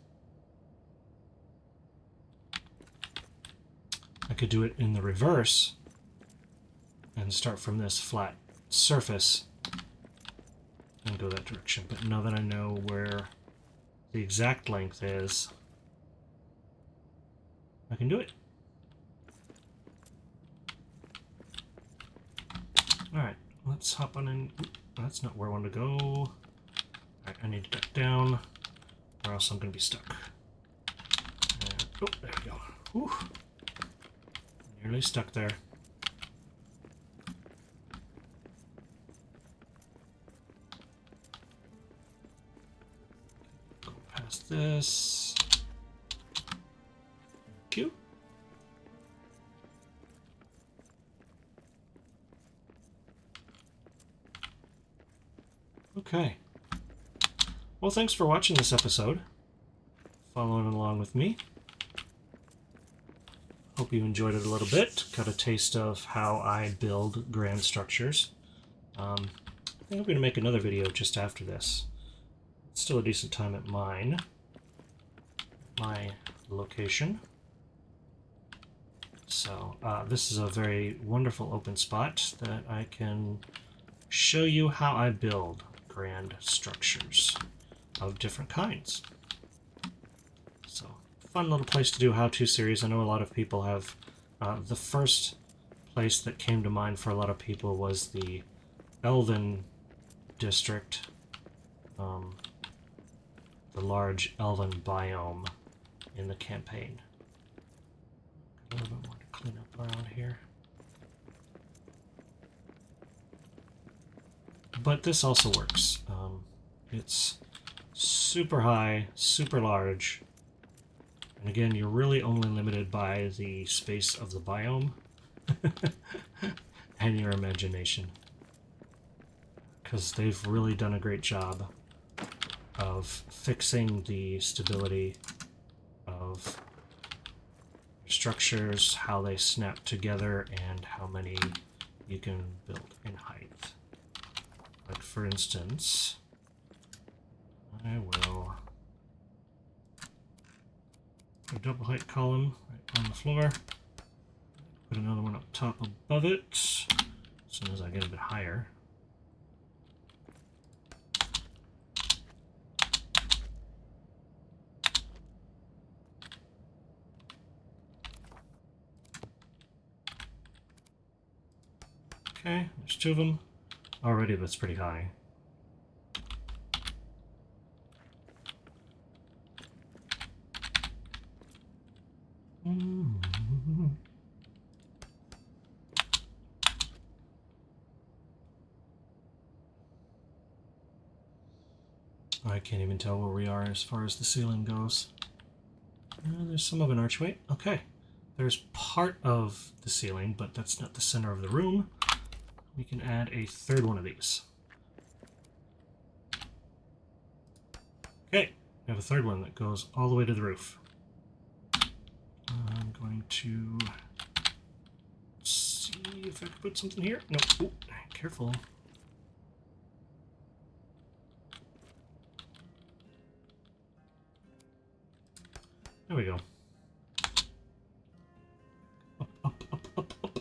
I could do it in the reverse and start from this flat surface and go that direction. But now that I know where the exact length is, I can do it. Alright, let's hop on in. Oop, that's not where I want to go. Alright, I need to duck down, or else I'm going to be stuck. And, oh, there we go. Whew. Nearly stuck there. Go past this. Thank you. Okay. Well, thanks for watching this episode. Following along with me. Hope you enjoyed it a little bit. Got a taste of how I build grand structures. I think I'm going to make another video just after this. It's still a decent time at my location. So this is a very wonderful open spot that I can show you how I build grand structures of different kinds. So, fun little place to do a how-to series. I know a lot of people have... the first place that came to mind for a lot of people was the Elven district. The large Elven biome in the campaign. A little bit more to clean up around here. But this also works. It's super high, super large, and again, you're really only limited by the space of the biome and your imagination, because they've really done a great job of fixing the stability of structures, how they snap together, and how many you can build in height. Like for instance, I will put a double height column right on the floor. Put another one up top above it, as soon as I get a bit higher. Okay, there's two of them. Already that's pretty high. I can't even tell where we are as far as the ceiling goes. There's some of an archway. Okay. There's part of the ceiling, but that's not the center of the room. We can add a third one of these. Okay. We have a third one that goes all the way to the roof. I'm going to see if I can put something here. No. Ooh, careful. There we go. Up, up, up, up, up.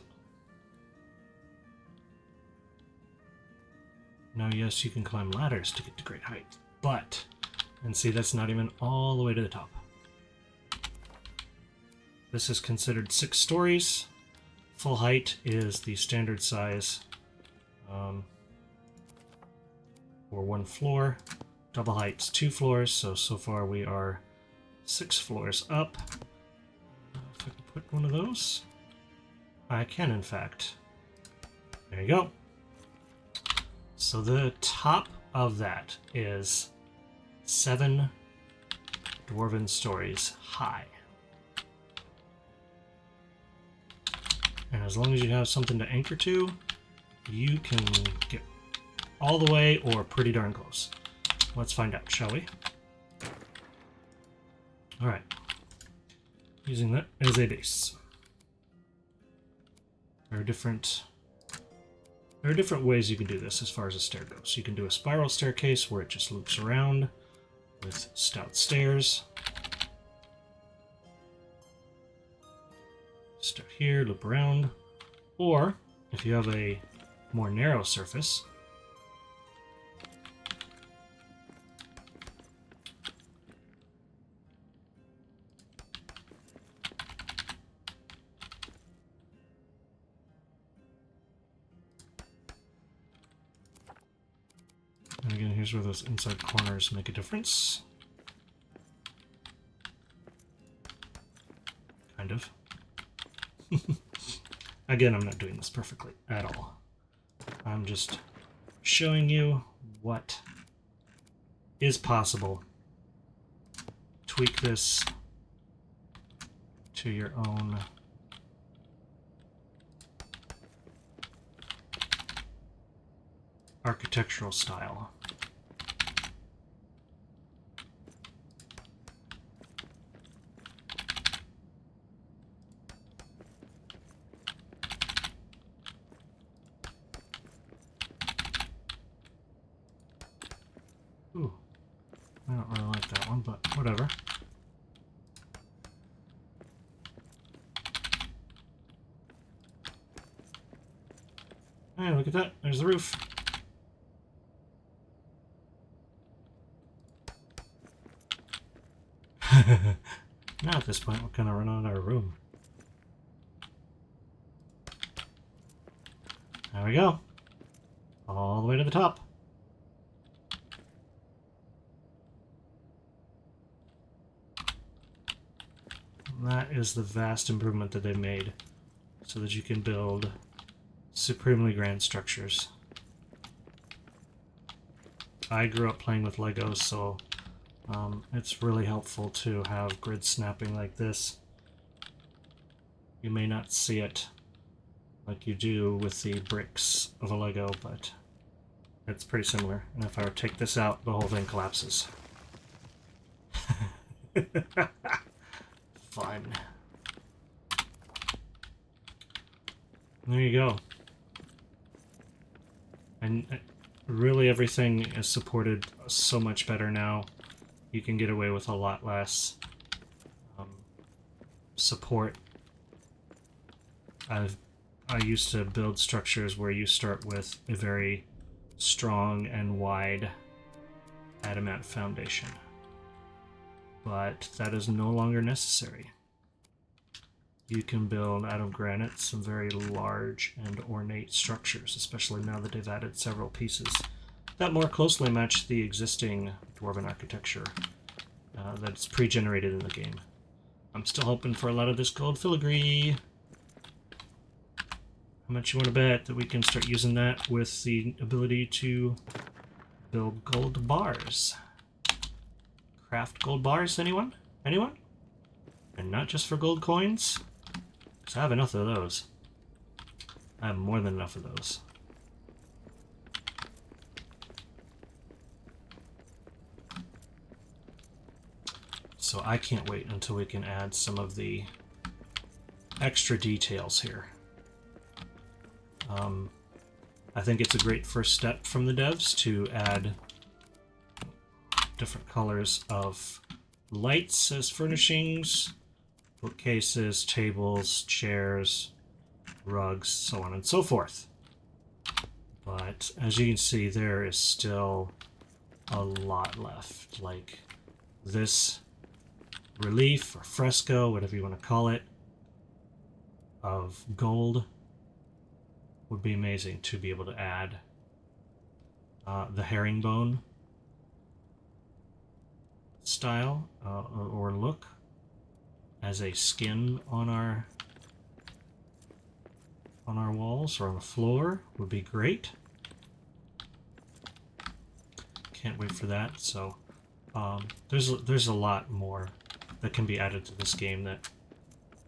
Now, yes, you can climb ladders to get to great height, but, and see, that's not even all the way to the top. This is considered 6 stories. Full height is the standard size for 1 floor. Double height's 2 floors, so far we are 6 floors up. If I can put one of those, I can, in fact. There you go. So the top of that is 7 dwarven stories high. And as long as you have something to anchor to, you can get all the way or pretty darn close. Let's find out, shall we? Alright. Using that as a base. There are different ways you can do this as far as a stair goes. You can do a spiral staircase where it just loops around with stout stairs. Start here, loop around. Or, if you have a more narrow surface, and again, here's where those inside corners make a difference. Kind of. Again, I'm not doing this perfectly at all. I'm just showing you what is possible. Tweak this to your own architectural style. Ooh, I don't really like that one, but whatever. Hey, look at that. There's the roof. Now at this point, we're kind of running out of room. There we go. All the way to the top. That is the vast improvement that they made so that you can build supremely grand structures. I grew up playing with Legos, so it's really helpful to have grid snapping like this. You may not see it like you do with the bricks of a Lego, but it's pretty similar. And if I were to take this out, the whole thing collapses. Fun. There you go. And really everything is supported so much better now. You can get away with a lot less support. I used to build structures where you start with a very strong and wide adamant foundation, but that is no longer necessary. You can build out of granite some very large and ornate structures, especially now that they've added several pieces that more closely match the existing dwarven architecture that's pre-generated in the game. I'm still hoping for a lot of this gold filigree. How much you want to bet that we can start using that with the ability to build gold bars? Craft gold bars, anyone? Anyone? And not just for gold coins? Because I have enough of those. I have more than enough of those. So I can't wait until we can add some of the extra details here. I think it's a great first step from the devs to add different colors of lights as furnishings, bookcases, tables, chairs, rugs, so on and so forth. But as you can see, there is still a lot left. Like this relief or fresco, whatever you want to call it, of gold would be amazing to be able to add. The herringbone style or look as a skin on our walls or on the floor would be great. Can't wait for that. So there's a lot more that can be added to this game that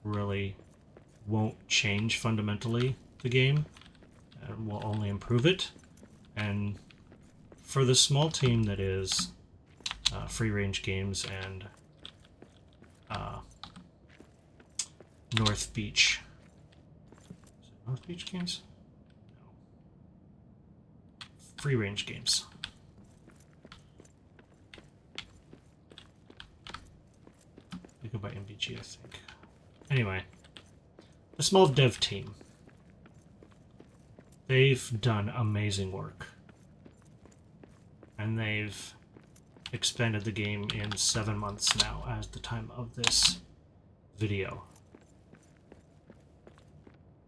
really won't change fundamentally the game. Will only improve it. And for the small team that is Free Range Games and North Beach. Is it North Beach Games? No. Free Range Games. They go by MBG, I think. Anyway, the small dev team. They've done amazing work. And they've expanded the game in 7 months now as the time of this video.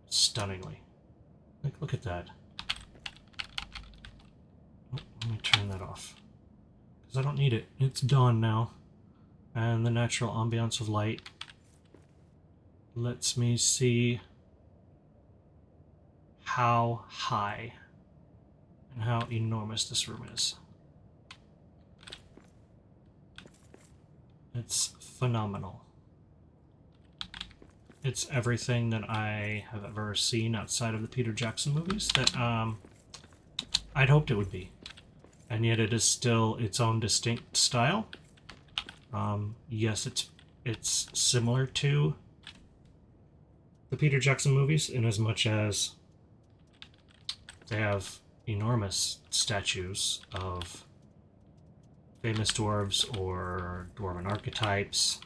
Stunningly. Like, look at that. Oh, let me turn that off. Because I don't need it. It's dawn now. And the natural ambiance of light lets me see how high and how enormous this room is. It's phenomenal. It's everything that I have ever seen outside of the Peter Jackson movies that I'd hoped it would be. And yet it is still its own distinct style. Yes, it's similar to the Peter Jackson movies in as much as they have enormous statues of famous dwarves or dwarven archetypes.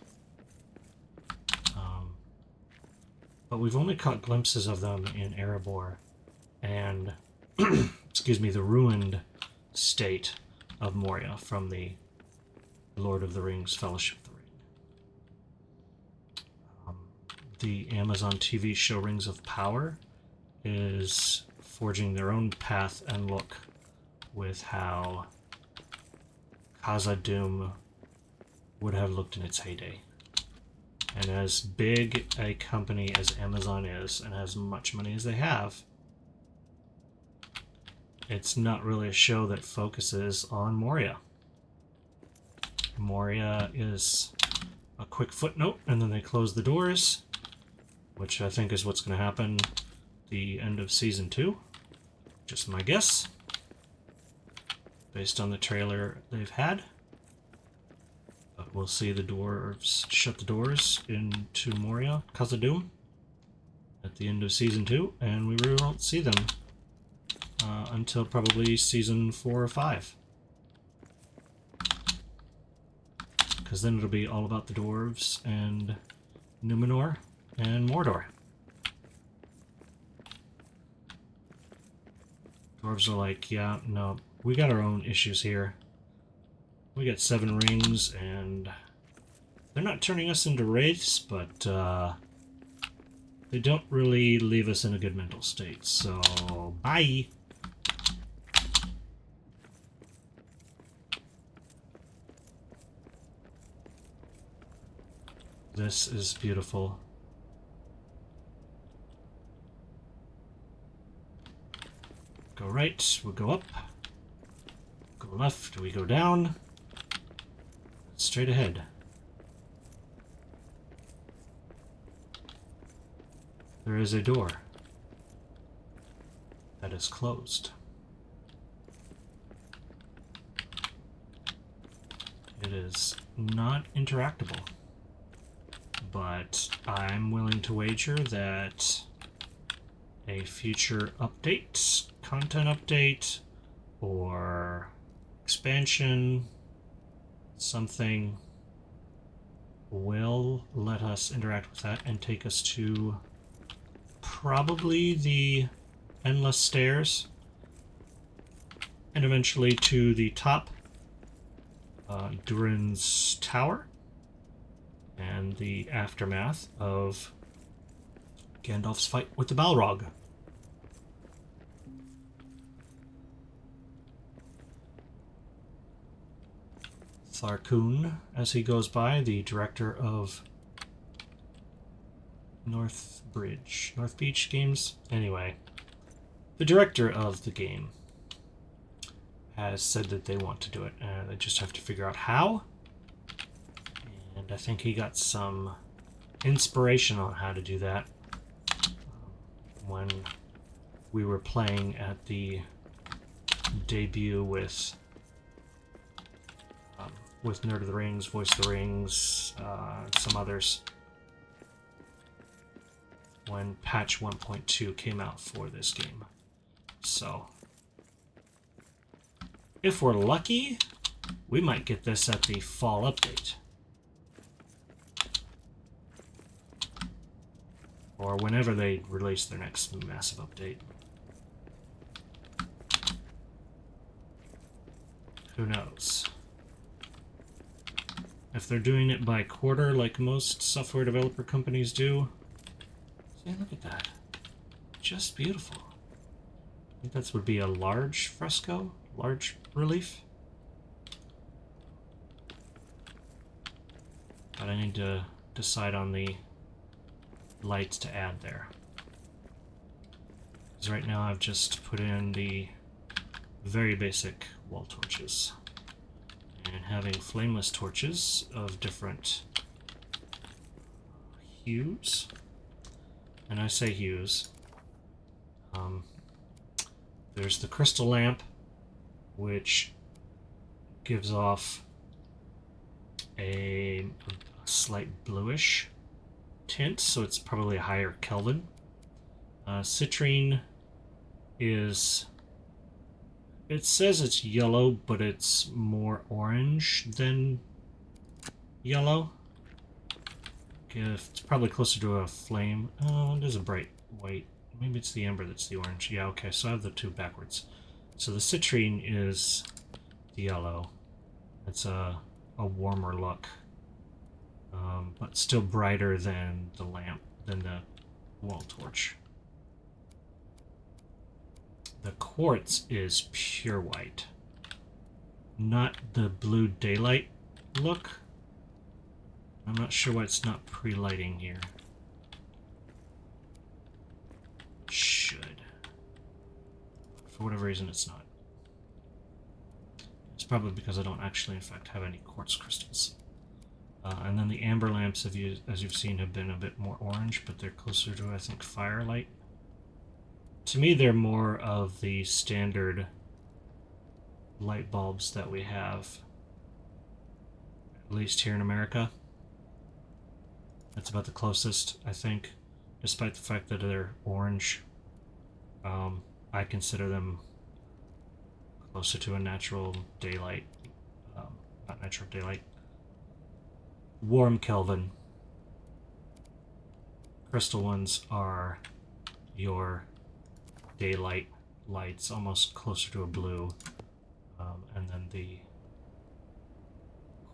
But we've only caught glimpses of them in Erebor and, excuse me, the ruined state of Moria from the Lord of the Rings Fellowship of the Ring. The Amazon TV show Rings of Power is forging their own path and look with how Khazad-dûm would have looked in its heyday. And as big a company as Amazon is, and as much money as they have, it's not really a show that focuses on Moria. Moria is a quick footnote, and then they close the doors, which I think is what's going to happen the end of Season 2. Just my guess, based on the trailer they've had. But we'll see the dwarves shut the doors into Moria, Khazad-dûm, at the end of Season 2, and we really won't see them until probably season 4 or 5. Because then it'll be all about the dwarves and Numenor and Mordor. Dwarves are like, yeah, no, we got our own issues here. We got 7 rings, and they're not turning us into wraiths, but they don't really leave us in a good mental state, so bye! This is beautiful. Go right, we'll go up. Go left, we go down. Straight ahead. There is a door that is closed. It is not interactable, but I'm willing to wager that a future update, content update, or expansion, something will let us interact with that and take us to probably the endless stairs and eventually to the top, Durin's tower, and the aftermath of Gandalf's fight with the Balrog. Tharkun, as he goes by, the director of North Beach Games. Anyway, the director of the game has said that they want to do it, and they just have to figure out how. And I think he got some inspiration on how to do that when we were playing at the debut with Nerd of the Rings, Voice of the Rings, some others, when patch 1.2 came out for this game. So, if we're lucky, we might get this at the fall update. Or whenever they release their next massive update. Who knows? If they're doing it by quarter, like most software developer companies do. See, look at that. Just beautiful. I think that would be a large fresco, large relief. But I need to decide on the lights to add there. Because right now I've just put in the very basic wall torches. And having flameless torches of different hues. And I say hues. There's the crystal lamp, which gives off a slight bluish tint, so it's probably a higher Kelvin. Citrine is... It says it's yellow, but it's more orange than yellow. It's probably closer to a flame. Oh, it is a bright white. Maybe it's the amber that's the orange. Yeah, okay, so I have the two backwards. So the citrine is the yellow. It's a warmer look. But still brighter than the lamp, than the wall torch. The quartz is pure white. Not the blue daylight look. I'm not sure why it's not pre-lighting here. Should. For whatever reason, it's not. It's probably because I don't actually, in fact, have any quartz crystals. And then the amber lamps, as you've seen, have been a bit more orange, but they're closer to, I think, firelight. To me, they're more of the standard light bulbs that we have, at least here in America. That's about the closest, I think, despite the fact that they're orange. I consider them closer to a natural daylight. Not natural daylight. Warm Kelvin. Crystal ones are your daylight lights, almost closer to a blue. And then the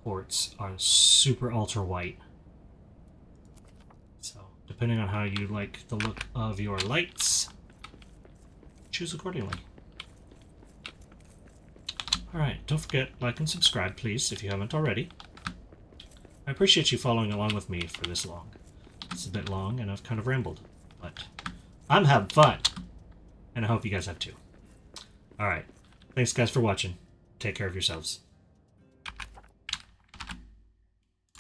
quartz are super ultra white. So, depending on how you like the look of your lights, choose accordingly. Alright, don't forget, like and subscribe, please, if you haven't already. I appreciate you following along with me for this long. It's a bit long, and I've kind of rambled, but I'm having fun, and I hope you guys have too. Alright, thanks guys for watching. Take care of yourselves.